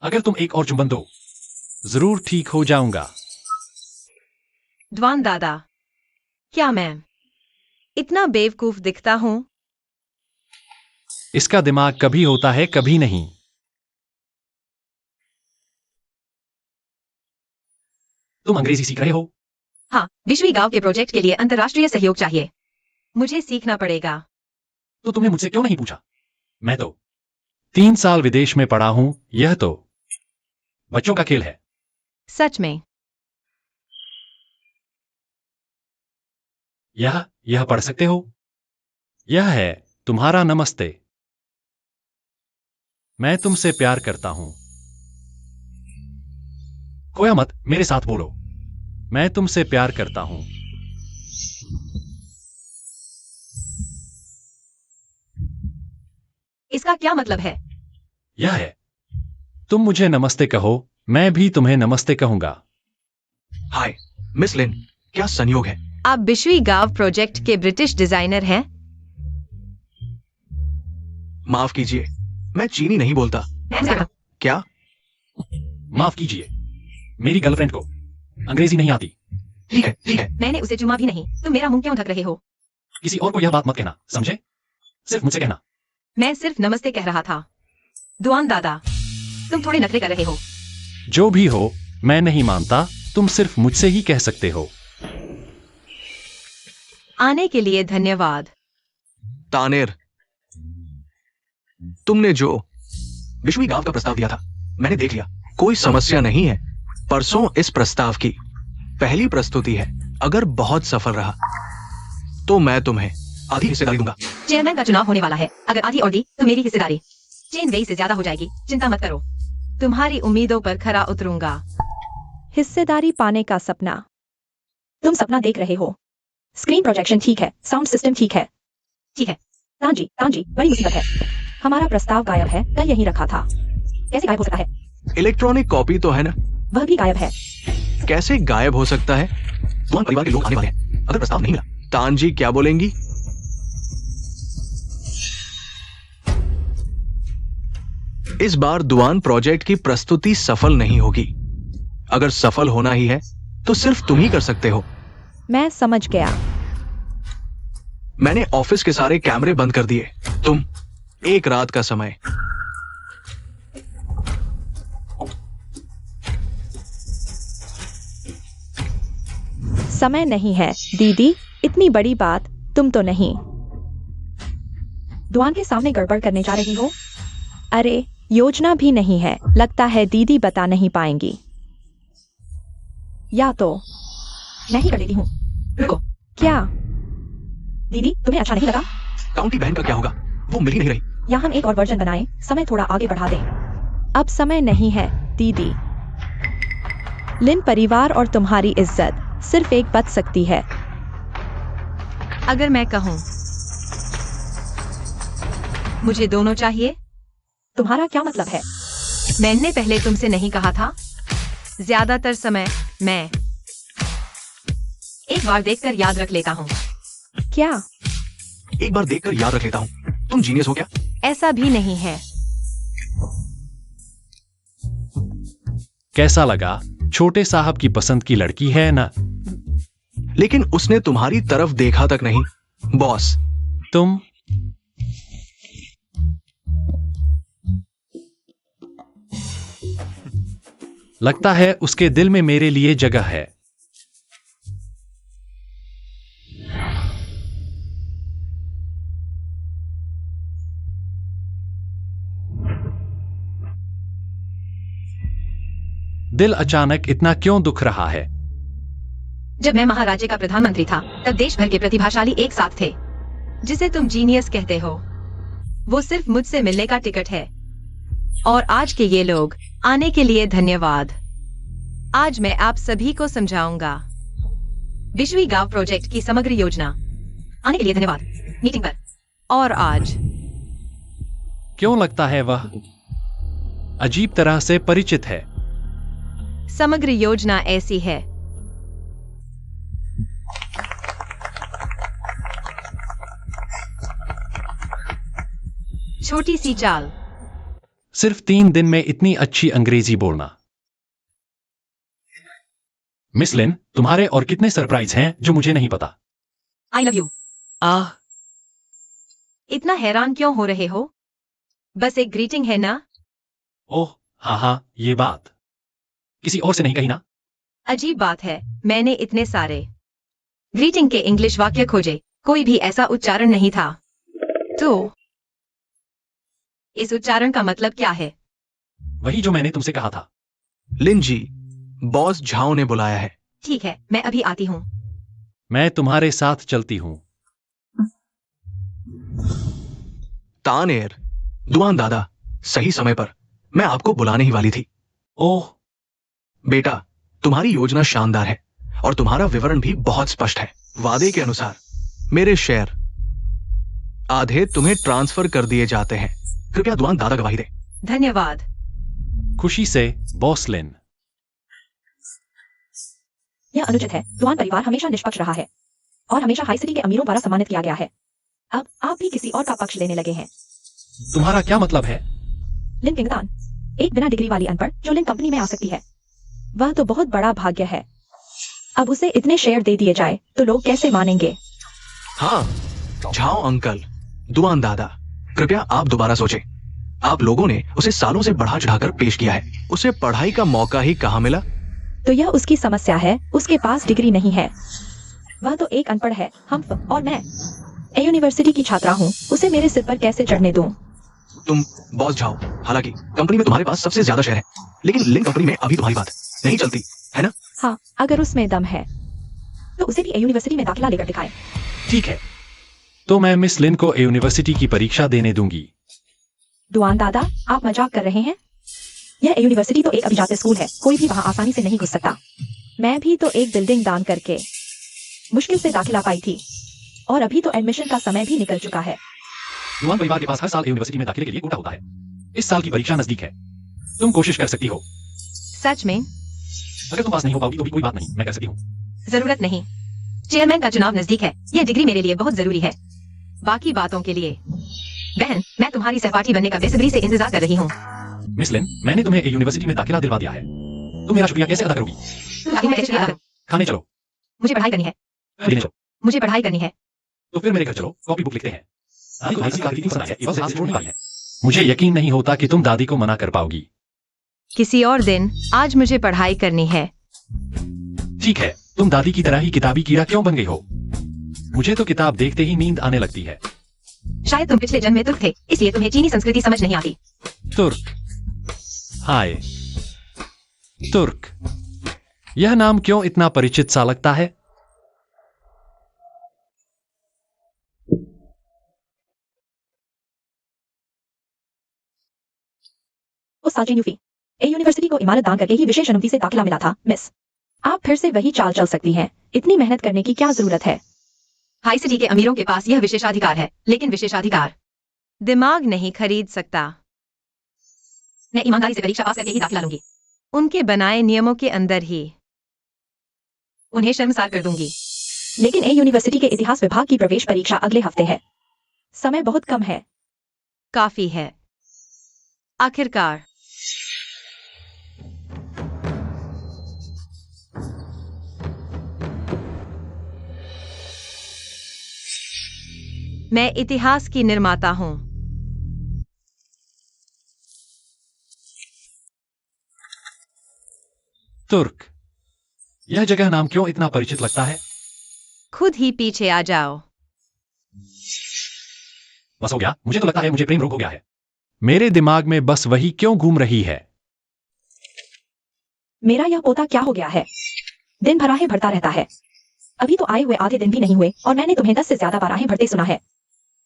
अगर तुम एक और चुंबन दो, जरूर ठीक हो जाऊंगा। द्वान दादा, क्या मैं इतना बेवकूफ दिखता हूँ? इसका दिमाग कभी होता है, कभी नहीं। तुम अंग्रेजी सीख रहे हो? हाँ, विश्वी गांव के प्रोजेक्ट के लिए अंतर्राष्ट्रीय सहयोग चाहिए। मुझे सीखना पड़ेगा। तो तुमने मुझसे क्यों नहीं पूछा? मैं तो 3 साल विदेश में पढ़ा हूं। यह तो बच्चों का खेल है। सच में? यह पढ़ सकते हो? यह है तुम्हारा नमस्ते। मैं तुमसे प्यार करता हूं। खोया मत, मेरे साथ बोलो। मैं तुमसे प्यार करता हूं। इसका क्या मतलब है? यह है, तुम मुझे नमस्ते कहो, मैं भी तुम्हें नमस्ते कहूंगा। हाय मिस लिन, क्या संयोग है। आप विश्वी गांव प्रोजेक्ट के ब्रिटिश डिजाइनर हैं? माफ कीजिए, मैं चीनी नहीं बोलता। क्या? माफ कीजिए, मेरी गर्लफ्रेंड को अंग्रेजी नहीं आती। ठीक है, ठीक है। मैंने उसे चुमा भी नहीं। तुम मेरा मुंह क्यों ढक रहे हो? किसी और को यह बात मत कहना, समझे? सिर्फ मुझसे कहना। मैं सिर्फ नमस्ते कह रहा था। दुआन दादा, तुम थोड़े नखरे कर रहे हो। जो भी हो, मैं नहीं मानता। तुम सिर्फ मुझसे ही कह सकते हो। आने के लिए धन्यवाद। तानेर, तुमने जो विश्वी गांव का प्रस्ताव दिया था, मैंने देख लिया। कोई समस्या नहीं है। परसों इस प्रस्ताव की पहली प्रस्तुति है। अगर बहुत सफल रहा तो मैं तुम्हें आधी हिस्सेदारी दूंगा। चेयरमैन का चुनाव होने वाला है। अगर आधी और दी तो मेरी हिस्सेदारी चेन वेई से ज्यादा हो जाएगी। चिंता मत करो, तुम्हारी उम्मीदों पर खरा उतरूंगा। हिस्सेदारी पाने का सपना। तुम सपना देख रहे हो। स्क्रीन प्रोजेक्शन ठीक है, साउंड सिस्टम ठीक है। ठीक है। तांजी, बड़ी मुसीबत है। हमारा प्रस्ताव गायब है, कल यहीं रखा था। कैसे गायब हो सकता है? इलेक्ट्रॉनिक कॉपी तो है ना? वह भी गायब है। कैसे गायब हो सकता है? तुम्हारे परिवार के लोग आने वाले हैं। अगर प्रस्ताव नहीं मिला, तानजी क्या बोलेंगी? इस बार दुआन प्रोजेक्ट की प्रस्तुति सफल नहीं होगी। अगर सफल होना ही है तो सिर्फ तुम ही कर सकते हो। मैं समझ गया। मैंने ऑफिस के सारे कैमरे बंद कर दिए। तुम एक रात का समय। समय नहीं है दीदी, इतनी बड़ी बात तुम तो नहीं। दुआन के सामने गड़बड़ करने जा रही हो? अरे, योजना भी नहीं है। लगता है दीदी बता नहीं पाएंगी। या तो मैं ही कर देती हूँ। रुको। क्या दीदी, तुम्हें अच्छा नहीं लगा? काउंटी बहन का क्या होगा? वो मिल ही नहीं रही। या हम एक और वर्जन बनाएं, समय थोड़ा आगे बढ़ा दें। अब समय नहीं है दीदी। लिन परिवार और तुम्हारी इज्जत सिर्फ एक बच सकती है। अगर मैं कहूँ मुझे दोनों चाहिए, तुम्हारा क्या मतलब है? मैंने पहले तुमसे नहीं कहा था? ज्यादातर समय मैं एक बार देखकर याद रख लेता हूँ। क्या? एक बार देखकर याद रख लेता हूँ। तुम जीनियस हो क्या? ऐसा भी नहीं है। कैसा लगा? छोटे साहब की पसंद की लड़की है ना? लेकिन उसने तुम्हारी तरफ देखा तक नहीं, बॉस। तुम लगता है उसके दिल में मेरे लिए जगह है। दिल अचानक इतना क्यों दुख रहा है? जब मैं महाराजे का प्रधानमंत्री था, तब देश भर के प्रतिभाशाली एक साथ थे। जिसे तुम जीनियस कहते हो, वो सिर्फ मुझसे मिलने का टिकट है। और आज के ये लोग आने के लिए धन्यवाद। आज मैं आप सभी को समझाऊंगा विश्वी गांव प्रोजेक्ट की समग्र योजना। आने के लिए धन्यवाद मीटिंग पर। और आज क्यों लगता है वह अजीब तरह से परिचित है? समग्र योजना ऐसी है। छोटी सी चाल। सिर्फ 3 दिन में इतनी अच्छी अंग्रेजी बोलना। मिस लिन, तुम्हारे और कितने सरप्राइज हैं जो मुझे नहीं पता? I love you. आह, इतना हैरान क्यों हो रहे हो? बस एक ग्रीटिंग है ना? ओह हाँ, ये बात किसी और से नहीं कही ना? अजीब बात है, मैंने इतने सारे ग्रीटिंग के इंग्लिश वाक्य खोजे, कोई भी ऐसा उच्चारण नहीं था। तो इस उच्चारण का मतलब क्या है? वही जो मैंने तुमसे कहा था। लिन जी, बॉस झाओ ने बुलाया है। ठीक है, मैं अभी आती हूँ। मैं तुम्हारे साथ चलती हूँ। तानेर, दुआन दादा, सही समय पर। मैं आपको बुलाने ही वाली थी। ओह बेटा, तुम्हारी योजना शानदार है और तुम्हारा विवरण भी बहुत स्पष्ट है। वादे के अनुसार मेरे शेयर आधे तुम्हें ट्रांसफर कर दिए जाते हैं। कृपया दुआन दादा गवाही दे। धन्यवाद। खुशी से बॉस लिन। यह अनुचित है। दुआन परिवार हमेशा निष्पक्ष रहा है और हमेशा हाई सिटी के अमीरों द्वारा सम्मानित किया गया है। अब आप भी किसी और का पक्ष लेने लगे हैं। तुम्हारा क्या मतलब है? लिन किंगतान, एक बिना डिग्री वाली अनपढ़ जो लिन कंपनी में आ सकती है, वह तो बहुत बड़ा भाग्य है। अब उसे इतने शेयर दे दिए जाए तो लोग कैसे मानेंगे? हाँ, झाओ अंकल, दुआन दादा, कृपया आप दोबारा सोचें। आप लोगों ने उसे सालों से बढ़ा चढ़ाकर पेश किया है। उसे पढ़ाई का मौका ही कहाँ मिला? तो यह उसकी समस्या है। उसके पास डिग्री नहीं है। वह तो एक अनपढ़ है। हम और मैं यूनिवर्सिटी की छात्रा हूँ। उसे मेरे सिर पर कैसे चढ़ने दूं? तुम बॉस झाओ, हालांकि कंपनी में तुम्हारे पास सबसे ज्यादा शेयर है, लेकिन लिन कंपनी में अभी तुम्हारी बात नहीं चलती है ना? हाँ, अगर उसमें दम है तो उसे भी यूनिवर्सिटी में दाखिला लेकर दिखाए। ठीक है, तो मैं मिस लिन को यूनिवर्सिटी की परीक्षा देने दूंगी। दुआन दादा, आप मजाक कर रहे हैं? यह यूनिवर्सिटी तो एक अभिजात स्कूल है। कोई भी वहाँ आसानी से नहीं घुस सकता। मैं भी तो एक बिल्डिंग दान करके मुश्किल से दाखिला पाई थी और अभी तो एडमिशन का समय भी निकल चुका है। दुआन परिवार के पास हर साल यूनिवर्सिटी में दाखिले के लिए कोटा होता है। इस साल की परीक्षा नजदीक है। तुम कोशिश कर सकती हो। सच में? अगर तुम पास नहीं हो पाओगी तो भी कोई बात नहीं, मैं कर सकती हूँ। जरूरत नहीं। चेयरमैन का चुनाव नजदीक है। यह डिग्री मेरे लिए बहुत जरूरी है। बाकी बातों के लिए बहन, मैं तुम्हारी सहपाठी बनने का बेसब्री से इंतजार कर रही हूँ। मिस लिन, मैंने तुम्हें यूनिवर्सिटी में दाखिला दिलवा दिया है। तुम मेरा शुक्रिया कैसे अदा करोगी? अभी मैं कैसे शुक्रिया अदा करूं? खाने चलो। मुझे पढ़ाई करनी है। लेने चलो। मुझे पढ़ाई करनी है। तो फिर मेरे घर चलो, कॉपी बुक लिखते हैं। दादी को दादी की पसंद है, ये बस हाथ से छोड़ने वाली है। मुझे यकीन नहीं होता कि तुम दादी को मना कर पाओगी। किसी और दिन। आज मुझे पढ़ाई करनी है। ठीक है, तुम दादी की तरह ही किताबी कीड़ा क्यों बन गई हो? मुझे तो किताब देखते ही नींद आने लगती है। शायद तुम पिछले जन्म में तुर्क थे, इसलिए तुम्हें चीनी संस्कृति समझ नहीं आती। तुर्क। हाय तुर्क, यह नाम क्यों इतना परिचित सा लगता है? उस साल JNU ए यूनिवर्सिटी को इमारत दान करके ही विशेष अनुमति से दाखिला मिला था मिस। आप फिर से वही चाल चल सकती हैं। इतनी मेहनत करने की क्या जरूरत है? हाई सिटी के अमीरों के पास यह विशेषाधिकार है, लेकिन विशेषाधिकार दिमाग नहीं खरीद सकता। मैं ईमानदारी से परीक्षा पास करके ही दाखिला लूंगी। उनके बनाए नियमों के अंदर ही उन्हें शर्मसार कर दूंगी। लेकिन ए यूनिवर्सिटी के इतिहास विभाग की प्रवेश परीक्षा अगले हफ्ते है। समय बहुत कम है। काफी है। आखिरकार मैं इतिहास की निर्माता हूं। तुर्क। यह जगह नाम क्यों इतना परिचित लगता है? खुद ही पीछे आ जाओ। बस हो गया, मुझे तो लगता है मुझे प्रेम रोग हो गया है। मेरे दिमाग में बस वही क्यों घूम रही है। मेरा यह पोता क्या हो गया है? दिन भराहे भरता रहता है। अभी तो आए हुए आधे दिन भी नहीं हुए और मैंने तुम्हें 10 से ज्यादा बाराहे भरते सुना है।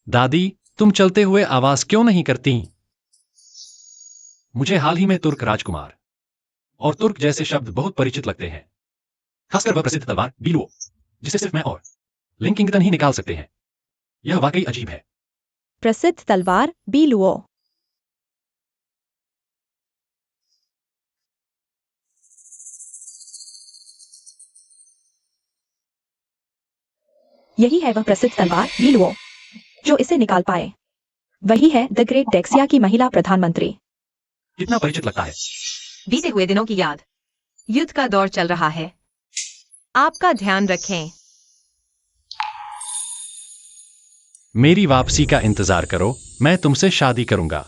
दादी, तुम चलते हुए आवाज क्यों नहीं करती? मुझे हाल ही में तुर्क राजकुमार और तुर्क जैसे शब्द बहुत परिचित लगते हैं, खासकर वह प्रसिद्ध तलवार बीलुओ, जिसे सिर्फ मैं और लिंकिंगटन ही निकाल सकते हैं। यह वाकई अजीब है। प्रसिद्ध तलवार बीलुओ। यही है वह प्रसिद्ध तलवार बीलुओ जो इसे निकाल पाए। वही है द ग्रेट डेक्सिया की महिला प्रधानमंत्री। कितना परिचित लगता है। बीते हुए दिनों की याद। युद्ध का दौर चल रहा है। आपका ध्यान रखें। मेरी वापसी का इंतजार करो, मैं तुमसे शादी करूंगा।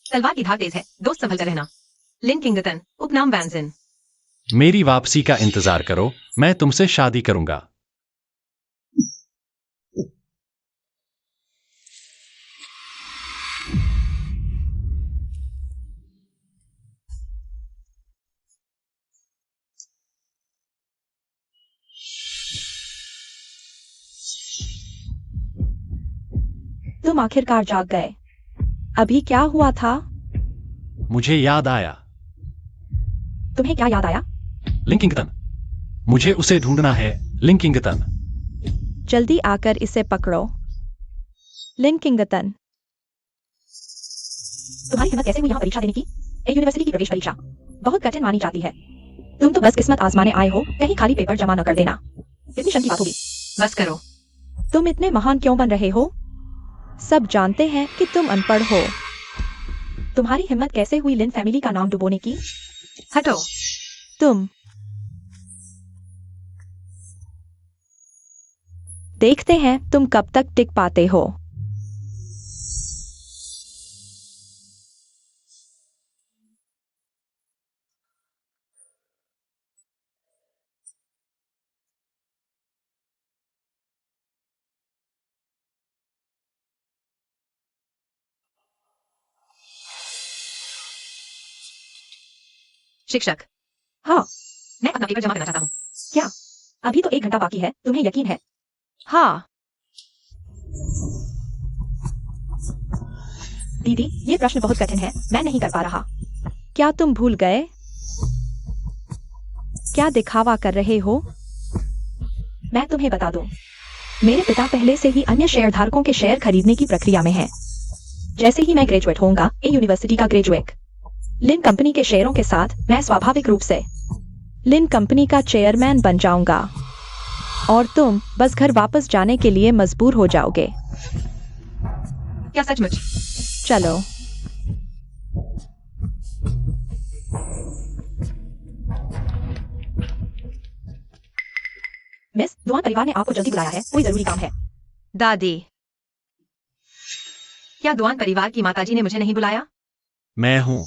तलवार की धार तेज है, दोस्त संभल कर रहना। लिन किंगटन, उपनाम वैनजिन। मेरी वापसी का इंतजार करो, मैं तुमसे शादी करूंगा। तुम आखिरकार जाग गए। अभी क्या हुआ था? मुझे याद आया। तुम्हें क्या याद आया? लिंकिंगटन। मुझे उसे ढूंढना है, लिंकिंगटन। जल्दी आकर इसे पकड़ो। लिन किंगटन। तुम्हारी हिम्मत कैसे हुई यहाँ परीक्षा देने की? ए यूनिवर्सिटी की प्रवेश परीक्षा बहुत कठिन मानी जाती है। तुम तो बस किस्मत आजमाने आए हो, कहीं खाली पेपर जमा न कर देना। इतनी शर्म की बात होगी। बस करो। तुम इतने महान क्यों बन रहे हो? सब जानते हैं कि तुम अनपढ़ हो। तुम्हारी हिम्मत कैसे हुई लिन फैमिली का नाम डुबोने की? हटो। तुम देखते हैं तुम कब तक टिक पाते हो। शिक्षक, हाँ। मैं अपना पेपर जमा करना चाहता हूँ। क्या? अभी तो 1 घंटा बाकी है, तुम्हें यकीन है? हाँ। दीदी, ये प्रश्न बहुत कठिन है, मैं नहीं कर पा रहा। क्या तुम भूल गए? क्या दिखावा कर रहे हो? मैं तुम्हें बता दूं, मेरे पिता पहले से ही अन्य शेयरधारकों के शेयर खरीदने की प्रक्रिया में हैं। जैसे ही मैं ग्रेजुएट होऊंगा, ए यूनिवर्सिटी का ग्रेजुएट, लिन कंपनी के शेयरों के साथ मैं स्वाभाविक रूप से लिन कंपनी का चेयरमैन बन जाऊंगा और तुम बस घर वापस जाने के लिए मजबूर हो जाओगे। क्या सचमुच? चलो। मिस, दुआन परिवार ने आपको जल्दी बुलाया है, कोई जरूरी काम है। दादी, क्या दुआन परिवार की माताजी ने मुझे नहीं बुलाया? मैं हूं।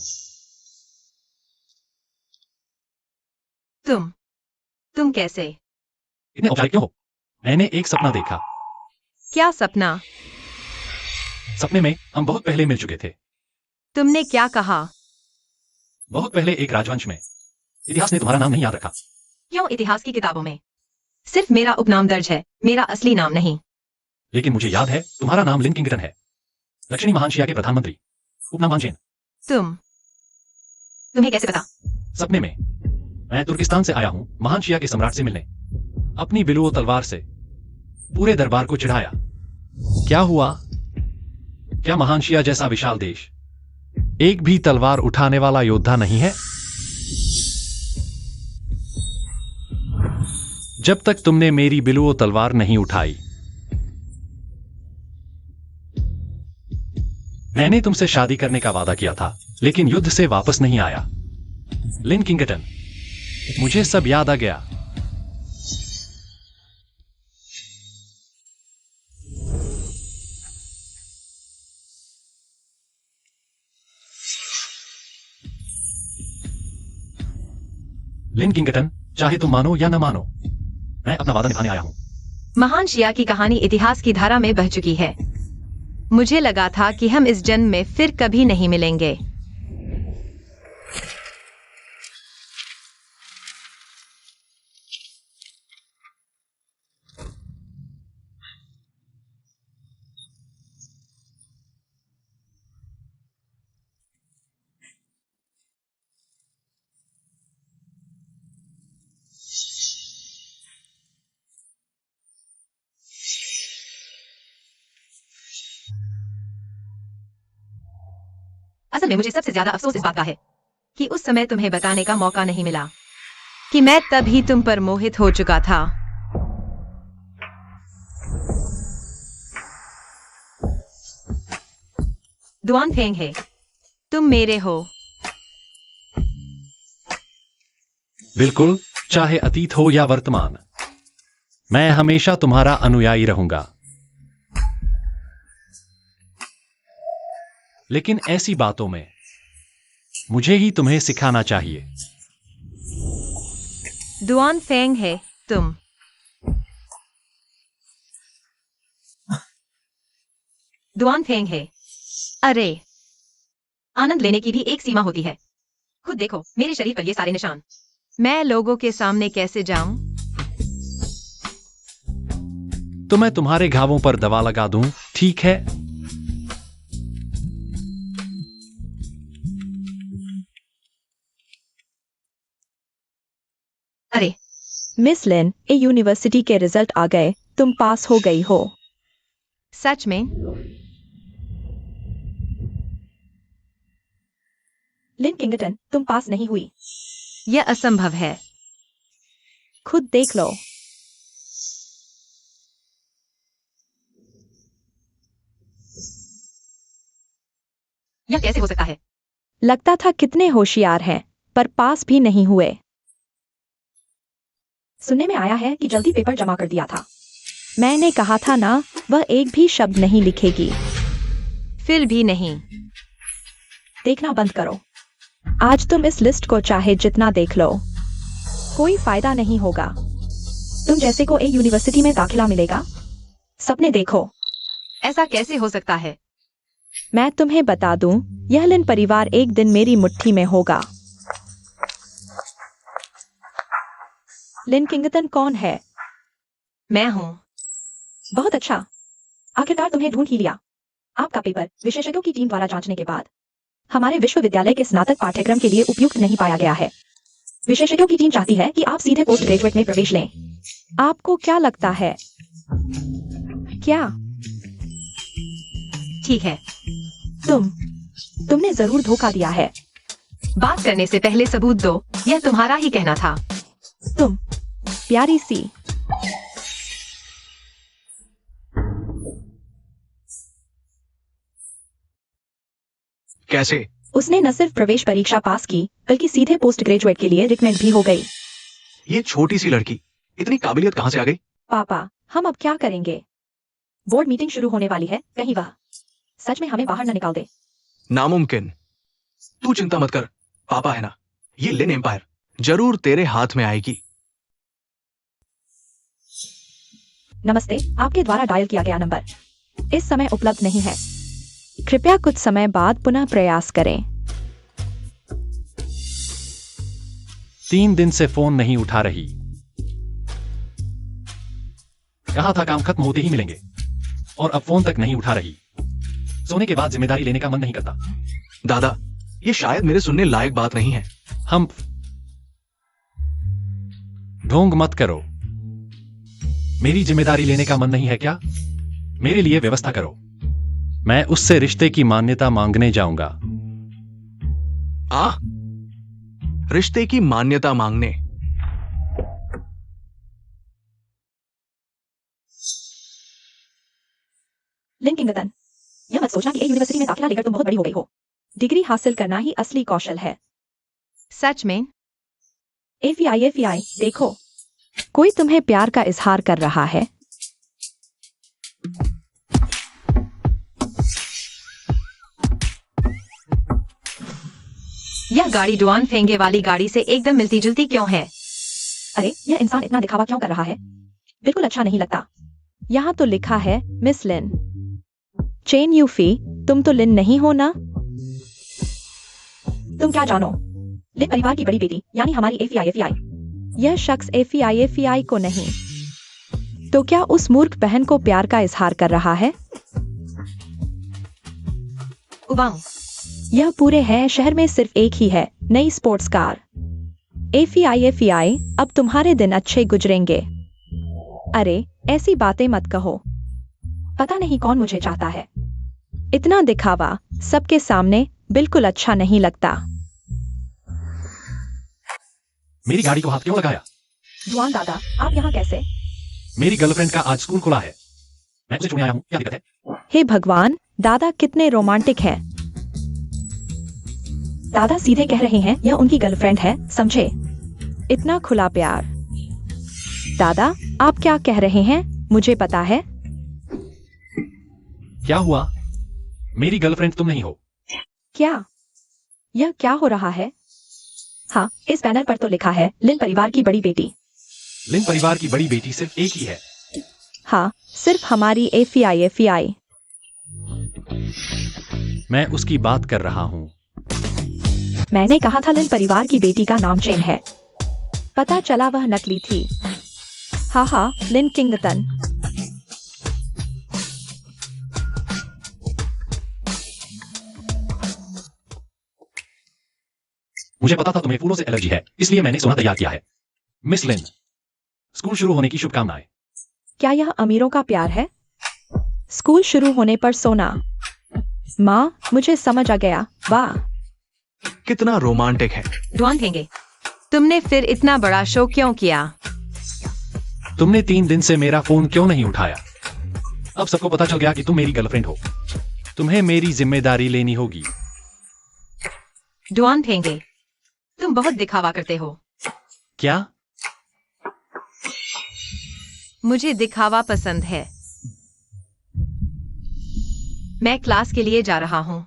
तुम कैसे? इतने औपचारिक क्यों हो? मैंने एक सपना देखा। क्या सपना? सपने में हम बहुत पहले मिल चुके थे। तुमने क्या कहा? बहुत पहले एक राजवंश में। इतिहास ने तुम्हारा नाम नहीं याद रखा। क्यों इतिहास की किताबों में सिर्फ मेरा उपनाम दर्ज है, मेरा असली नाम नहीं? लेकिन मुझे याद है तुम्हारा नाम लिन किंगटन है, दक्षिणी महानशिया के प्रधानमंत्री। उपनाम वांचेन। तुम्हें कैसे पता? सपने में। मैं तुर्किस्तान से आया हूं महानशिया के सम्राट से मिलने। अपनी बिलुओ तलवार से पूरे दरबार को चिढ़ाया। क्या हुआ? क्या महानशिया जैसा विशाल देश एक भी तलवार उठाने वाला योद्धा नहीं है? जब तक तुमने मेरी बिलुओ तलवार नहीं उठाई, मैंने तुमसे शादी करने का वादा किया था, लेकिन युद्ध से वापस नहीं आया। लिन किंगटन, मुझे सब याद आ गया। लिन किंगटन, चाहे तुम मानो या न मानो, मैं अपना वादा निभाने आया हूं। महान शिया की कहानी इतिहास की धारा में बह चुकी है। मुझे लगा था कि हम इस जन्म में फिर कभी नहीं मिलेंगे। असल में मुझे सबसे ज्यादा अफसोस इस बात का है कि उस समय तुम्हें बताने का मौका नहीं मिला कि मैं तभी तुम पर मोहित हो चुका था। दुआन फेंग है, तुम मेरे हो। बिल्कुल, चाहे अतीत हो या वर्तमान, मैं हमेशा तुम्हारा अनुयायी रहूंगा। लेकिन ऐसी बातों में मुझे ही तुम्हें सिखाना चाहिए। दुआन फेंग है, तुम। दुआन फेंग है। अरे, आनंद लेने की भी एक सीमा होती है। खुद देखो मेरे शरीर पर ये सारे निशान। मैं लोगों के सामने कैसे जाऊं? तो मैं तुम्हारे घावों पर दवा लगा दूं, ठीक है? अरे, मिस लिन, ए यूनिवर्सिटी के रिजल्ट आ गए, तुम पास हो गई हो। सच में? लिन किंगटन, तुम पास नहीं हुई। यह असंभव है। खुद देख लो। यह कैसे हो सकता है? लगता था कितने होशियार हैं, पर पास भी नहीं हुए। सुनने में आया है कि जल्दी पेपर जमा कर दिया था। मैंने कहा था ना, वह एक भी शब्द नहीं लिखेगी। फिर भी नहीं। देखना बंद करो। आज तुम इस लिस्ट को चाहे जितना देख लो, कोई फायदा नहीं होगा। तुम जैसे को एक यूनिवर्सिटी में दाखिला मिलेगा? सपने देखो। ऐसा कैसे हो सकता है? मैं तुम्हें बता दूं, यह लिन परिवार एक दिन मेरी मुट्ठी में होगा। लिन किंगटन कौन है? मैं हूं। बहुत अच्छा, आखिरकार तुम्हें ढूंढ ही लिया। आपका पेपर विशेषज्ञों की टीम द्वारा जांचने के बाद हमारे विश्वविद्यालय के स्नातक पाठ्यक्रम के लिए उपयुक्त नहीं पाया गया है। विशेषज्ञों की टीम चाहती है कि आप सीधे पोस्ट ग्रेजुएट में प्रवेश लें। आपको क्या लगता है? क्या? ठीक है। तुमने जरूर धोखा दिया है। बात करने से पहले सबूत दो, यह तुम्हारा ही कहना था। तुम प्यारी सी। कैसे? उसने न सिर्फ प्रवेश परीक्षा पास की, बल्कि सीधे पोस्ट ग्रेजुएट के लिए रिकमेंड भी हो गई। ये छोटी सी लड़की इतनी काबिलियत कहां से आ गई? पापा, हम अब क्या करेंगे? बोर्ड मीटिंग शुरू होने वाली है, कहीं वह सच में हमें बाहर न निकाल दे। नामुमकिन। तू चिंता मत कर, पापा है ना। ये लिन एम्पायर जरूर तेरे हाथ में आएगी। नमस्ते, आपके द्वारा डायल किया गया नंबर इस समय उपलब्ध नहीं है। कृपया कुछ समय बाद पुनः प्रयास करें। 3 दिन से फोन नहीं उठा रही। कहा था काम खत्म होते ही मिलेंगे। और अब फोन तक नहीं उठा रही। सोने के बाद जिम्मेदारी लेने का मन नहीं करता। दादा, ये शायद मेरे सुनने लायक बात नहीं है। हम ढोंग मत करो। मेरी जिम्मेदारी लेने का मन नहीं है क्या? मेरे लिए व्यवस्था करो। मैं उससे रिश्ते की मान्यता मांगने जाऊंगा। रिश्ते की मान्यता मांगने? लिन किंगटन, यह मत सोचना कि एक यूनिवर्सिटी में दाखिला लेकर तुम बहुत बड़ी हो गई हो। डिग्री हासिल करना ही असली कौशल है। सच में? एफआई, देखो, कोई तुम्हें प्यार का इजहार कर रहा है। यह गाड़ी डुआन फेंगे वाली गाड़ी से एकदम मिलती जुलती क्यों है? अरे, यह इंसान इतना दिखावा क्यों कर रहा है? बिल्कुल अच्छा नहीं लगता। यहाँ तो लिखा है मिस लिन। चेन यूफी, तुम तो लिन नहीं हो ना? तुम क्या जानो? लिन परिवार की बड़ी बेटी, यानी हमारी एफआई। यह शख्स एफआई को नहीं, तो क्या उस मूर्ख बहन को प्यार का इजहार कर रहा है? उबाऊ, यह पूरे है शहर में सिर्फ एक ही है, नई स्पोर्ट्स कार। एफआई, अब तुम्हारे दिन अच्छे गुजरेंगे। अरे, ऐसी बातें मत कहो। पता नहीं कौन मुझे चाहता है। इतना दिखावा सबके सामने बिल्कुल अच्छा नहीं लगता। मेरी गाड़ी को हाथ क्यों लगाया? जुआन दादा, आप यहाँ कैसे? मेरी गर्लफ्रेंड का आज स्कूल खुला है। मैं उसे चुने आया हूँ, क्या दिक्कत है? हे भगवान, दादा कितने रोमांटिक हैं। दादा सीधे कह रहे हैं यह उनकी गर्लफ्रेंड है, समझे? इतना खुला प्यार। दादा, आप क्या कह रहे हैं? मुझे पता है। क्या हुआ? मेरी गर्लफ्रेंड तुम नहीं हो। क्या? यह क्या हो रहा है? हाँ, इस बैनर पर तो लिखा है लिन परिवार की बड़ी बेटी। लिन परिवार की बड़ी बेटी सिर्फ एक ही है। हाँ, सिर्फ हमारी एफआई। मैं उसकी बात कर रहा हूँ। मैंने कहा था लिन परिवार की बेटी का नाम चेन है। पता चला वह नकली थी। हाँ, लिन किंगटन। मुझे पता था तुम्हें फूलों से एलर्जी है, इसलिए मैंने सोना तैयार किया है। मिस लिन, स्कूल शुरू होने की शुभकामनाएं। क्या यह अमीरों का प्यार है? स्कूल शुरू होने पर सोना। माँ, मुझे समझ आ गया। वाह, कितना रोमांटिक है। डुआन फेंगे, तुमने फिर इतना बड़ा शो क्यों किया? तुमने 3 दिन से मेरा फोन क्यों नहीं उठाया? अब सबको पता चल गया कि तुम मेरी गर्लफ्रेंड हो। तुम्हें मेरी जिम्मेदारी लेनी होगी। डुआन फेंगे, तुम बहुत दिखावा करते हो। क्या? मुझे दिखावा पसंद है। मैं क्लास के लिए जा रहा हूँ।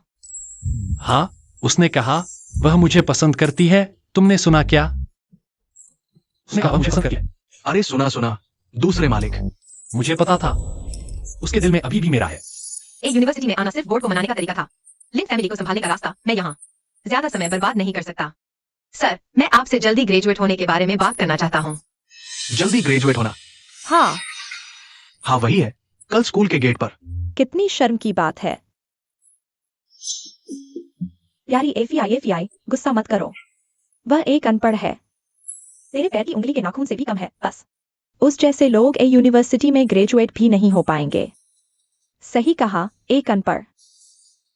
हाँ, उसने कहा वह मुझे पसंद करती है। तुमने सुना क्या? उसने कहा वह मुझे पसंद करती है। अरे सुना, दूसरे मालिक। मुझे पता था। उसके दिल में अभी भी मेरा है। एक यूनिवर्सिटी में आना सिर्फ बोर्ड को मनाने का तरीका था। लिन फैमिली को संभालने का रास्ता मैं यहाँ ज्यादा समय बर्बाद नहीं कर सकता। सर, मैं आपसे जल्दी ग्रेजुएट होने के बारे में बात करना चाहता हूँ। जल्दी ग्रेजुएट होना? हाँ, वही है, कल स्कूल के गेट पर। कितनी शर्म की बात है। यारी एफआई, गुस्सा मत करो। वह एक अनपढ़ है। तेरे पैर की उंगली के नाखून से भी कम है, बस। उस जैसे लोग यूनिवर्सिटी में ग्रेजुएट भी नहीं हो पाएंगे। सही कहा, एक अनपढ़।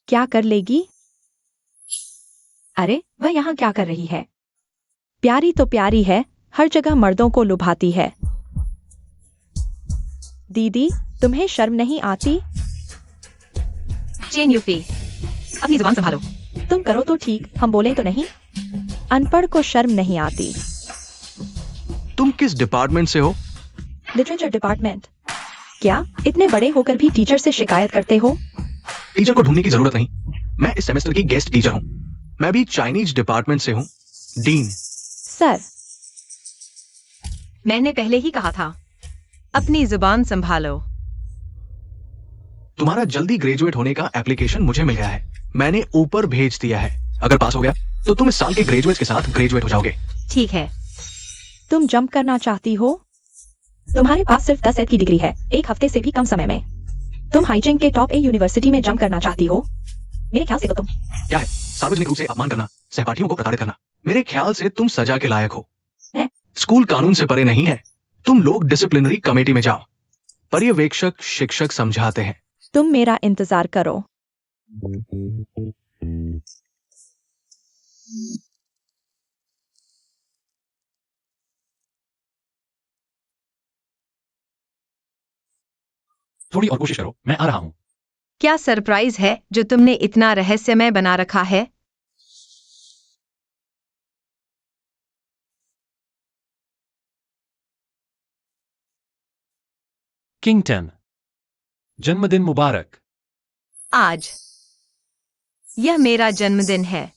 क्या कर लेगी? अरे, वह यहाँ क्या कर रही है? प्यारी तो प्यारी है, हर जगह मर्दों को लुभाती है। दीदी, तुम्हें शर्म नहीं आती? चेन यूफी, अपनी जुबान संभालो। तुम करो तो ठीक, हम बोलें तो नहीं। अनपढ़ को शर्म नहीं आती। तुम किस डिपार्टमेंट से हो? Literature department. क्या इतने बड़े होकर भी टीचर से शिकायत करते हो? टीचर को ढूंढने की जरूरत नहीं, मैं इस सेमेस्टर की गेस्ट टीचर हूँ। मैं भी चाइनीज डिपार्टमेंट से हूँ, डीन। सर, मैंने पहले ही कहा था, अपनी जुबान संभालो। तुम्हारा जल्दी ग्रेजुएट होने का एप्लीकेशन मुझे मिल गया है। मैंने ऊपर भेज दिया है। अगर पास हो गया तो तुम इस साल के ग्रेजुएट्स के साथ ग्रेजुएट हो जाओगे। ठीक है। तुम जंप करना चाहती हो? तुम्हारे पास सिर्फ 10 की डिग्री है, 1 हफ्ते से भी कम समय में। तुम हाइजिंग के टॉप ए यूनिवर्सिटी में जंप करना चाहती हो? मेरे ख्याल से तो तुम क्या है? सार्वजनिक रूप से अपमान करना, सहपाठियों को प्रताड़ित करना। मेरे ख्याल से तुम सजा के लायक हो। स्कूल कानून से परे नहीं है। तुम लोग डिसिप्लिनरी कमेटी में जाओ। पर्यवेक्षक शिक्षक समझाते हैं। तुम मेरा इंतजार करो। थोड़ी और कोशिश करो, मैं आ रहा हूं। क्या सरप्राइज है जो तुमने इतना रहस्यमय बना रखा है? किंगटन, जन्मदिन मुबारक। आज यह मेरा जन्मदिन है।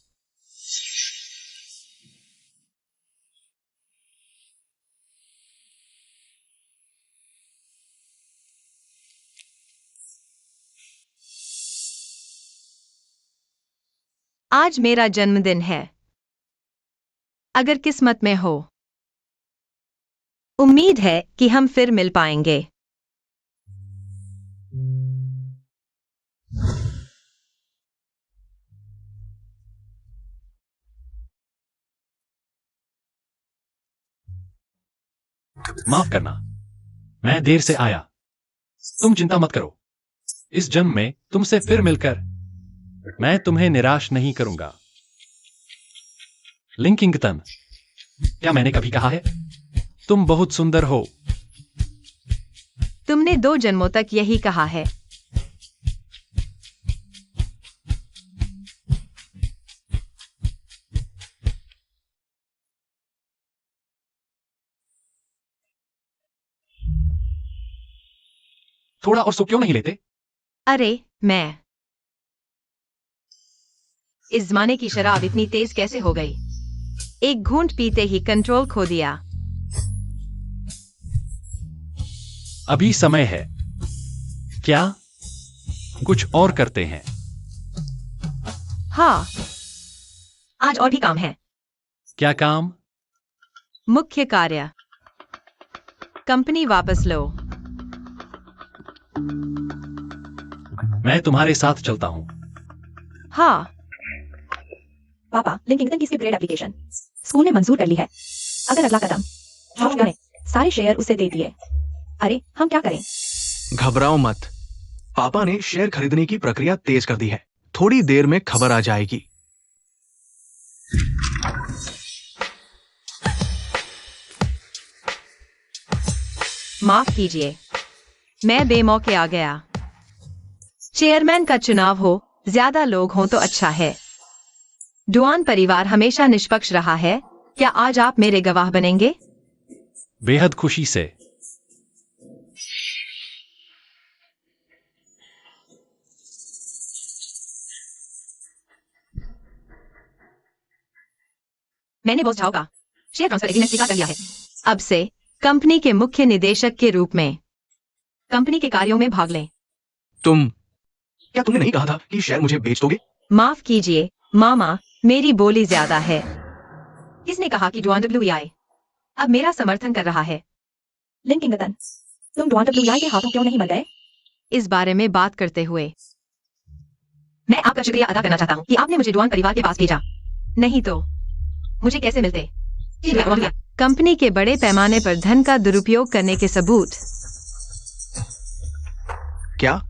आज मेरा जन्मदिन है। अगर किस्मत में हो, उम्मीद है कि हम फिर मिल पाएंगे। माफ करना, मैं देर से आया। तुम चिंता मत करो। इस जन्म में तुमसे फिर मिलकर मैं तुम्हें निराश नहीं करूंगा। लिंकिंगटन, क्या मैंने कभी कहा है तुम बहुत सुंदर हो? तुमने 2 जन्मों तक यही कहा है। थोड़ा और सो क्यों नहीं लेते? अरे मैं इस जमाने की शराब इतनी तेज कैसे हो गई? एक घूंट पीते ही कंट्रोल खो दिया। अभी समय है। क्या कुछ और करते हैं? हाँ, आज और भी काम है। क्या काम? मुख्य कार्य। कंपनी वापस लो। मैं तुम्हारे साथ चलता हूं। हाँ, पापा, लिंकिंगटन की ग्रेड एप्लीकेशन स्कूल ने मंजूर कर ली है। अगर अगला कदम जॉर्ज करें, सारे शेयर उसे दे दिए। अरे हम क्या करें? घबराओ मत। पापा ने शेयर खरीदने की प्रक्रिया तेज कर दी है। थोड़ी देर में खबर आ जाएगी। माफ कीजिए, मैं बेमौके आ गया। चेयरमैन का चुनाव हो, ज्यादा लोग हों तो अच्छा है। डुआन परिवार हमेशा निष्पक्ष रहा है। क्या आज आप मेरे गवाह बनेंगे? बेहद खुशी से। मैंने बॉस झाओ का शेयर ट्रांसफर एग्रीमेंट स्वीकार कर लिया है। अब से कंपनी के मुख्य निदेशक के रूप में कंपनी के कार्यों में भाग लें। क्या तुमने नहीं कहा था कि शेयर मुझे बेच दोगे? माफ कीजिए मामा, मेरी बोली ज्यादा है। किसने कहा कि डुआन WEI अब मेरा समर्थन कर रहा है? लिंकिंगटन, तुम डुआन WEI के हाथों क्यों नहीं मर गए? इस बारे में बात करते हुए मैं आपका शुक्रिया अदा करना चाहता हूँ कि आपने मुझे डुआन परिवार के पास भेजा। नहीं तो मुझे कैसे मिलते? कंपनी के बड़े पैमाने पर धन का दुरुपयोग करने के सबूत। क्या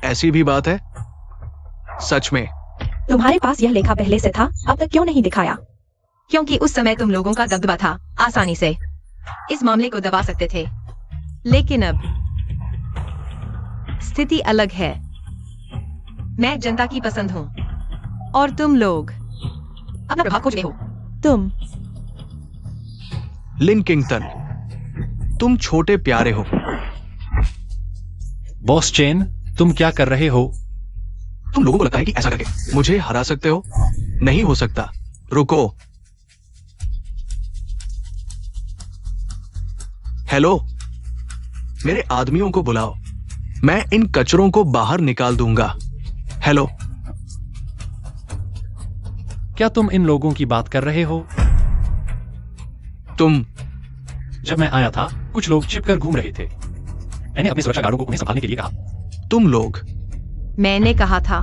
ऐसी भी बात है? सच में? तुम्हारे पास यह लेखा पहले से था, अब तक क्यों नहीं दिखाया? क्योंकि उस समय तुम लोगों का दबदबा था, आसानी से इस मामले को दबा सकते थे। लेकिन अब स्थिति अलग है। मैं जनता की पसंद हूं और तुम लोग अपना प्रभाव खो चुके हो। तुम लिंकिंगटन, तुम छोटे प्यारे हो। बॉस चेन, तुम क्या कर रहे हो? तुम लोगों को लगता है कि ऐसा करके मुझे हरा सकते हो? नहीं हो सकता। रुको। हेलो, मेरे आदमियों को बुलाओ। मैं इन कचरों को बाहर निकाल दूंगा। हेलो। क्या तुम इन लोगों की बात कर रहे हो? तुम जब मैं आया था, कुछ लोग छिपकर घूम रहे थे। मैंने अपने सुरक्षा गार्डों को उन्हें संभालने के लिए कहा। तुम लोग मैंने कहा था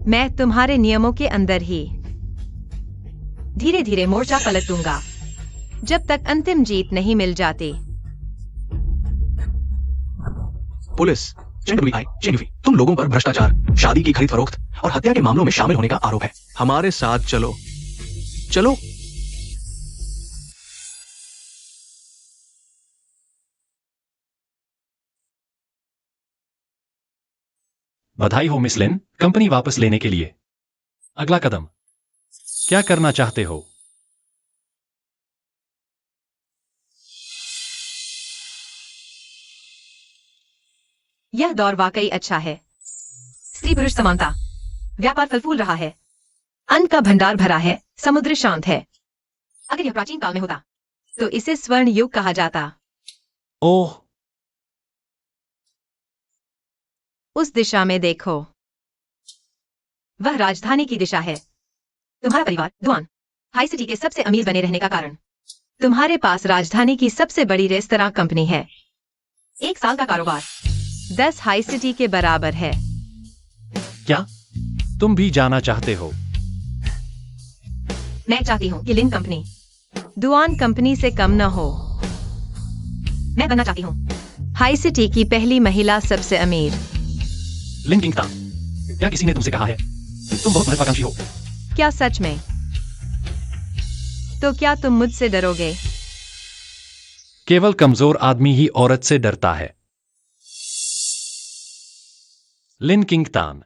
मैं तुम्हारे नियमों के अंदर ही धीरे धीरे मोर्चा पलट दूंगा जब तक अंतिम जीत नहीं मिल जाती। पुलिस, चेंगवी, तुम लोगों पर भ्रष्टाचार, शादी की खरीद फरोख्त और हत्या के मामलों में शामिल होने का आरोप है। हमारे साथ चलो। चलो। बधाई हो मिस लिन, कंपनी वापस लेने के लिए। अगला कदम क्या करना चाहते हो? यह दौर वाकई अच्छा है। स्त्री पुरुष समानता, व्यापार फल फूल रहा है, अन्न का भंडार भरा है, समुद्र शांत है। अगर यह प्राचीन काल में होता तो इसे स्वर्ण युग कहा जाता। ओह, उस दिशा में देखो, वह राजधानी की दिशा है। तुम्हारा परिवार दुआन हाई सिटी के सबसे अमीर बने रहने का कारण तुम्हारे पास राजधानी की सबसे बड़ी रेस्तरां कंपनी है। एक साल का कारोबार 10 हाई सिटी के बराबर है। क्या तुम भी जाना चाहते हो? मैं चाहती हूँ कि लिन कंपनी दुआन कंपनी से कम न हो। मैं बनना चाहती हूँ हाई सिटी की पहली महिला सबसे अमीर। लिन किंगस्टन, क्या किसी ने तुमसे कहा है तुम बहुत महत्वाकांक्षी हो? क्या सच में? तो क्या तुम मुझसे डरोगे? केवल कमजोर आदमी ही औरत से डरता है। लिन किंगस्टन,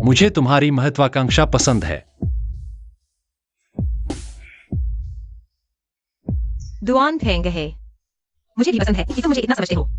मुझे तुम्हारी महत्वाकांक्षा पसंद है। दुआन फेंग है। मुझे भी पसंद है कि तुम मुझे इतना समझते हो।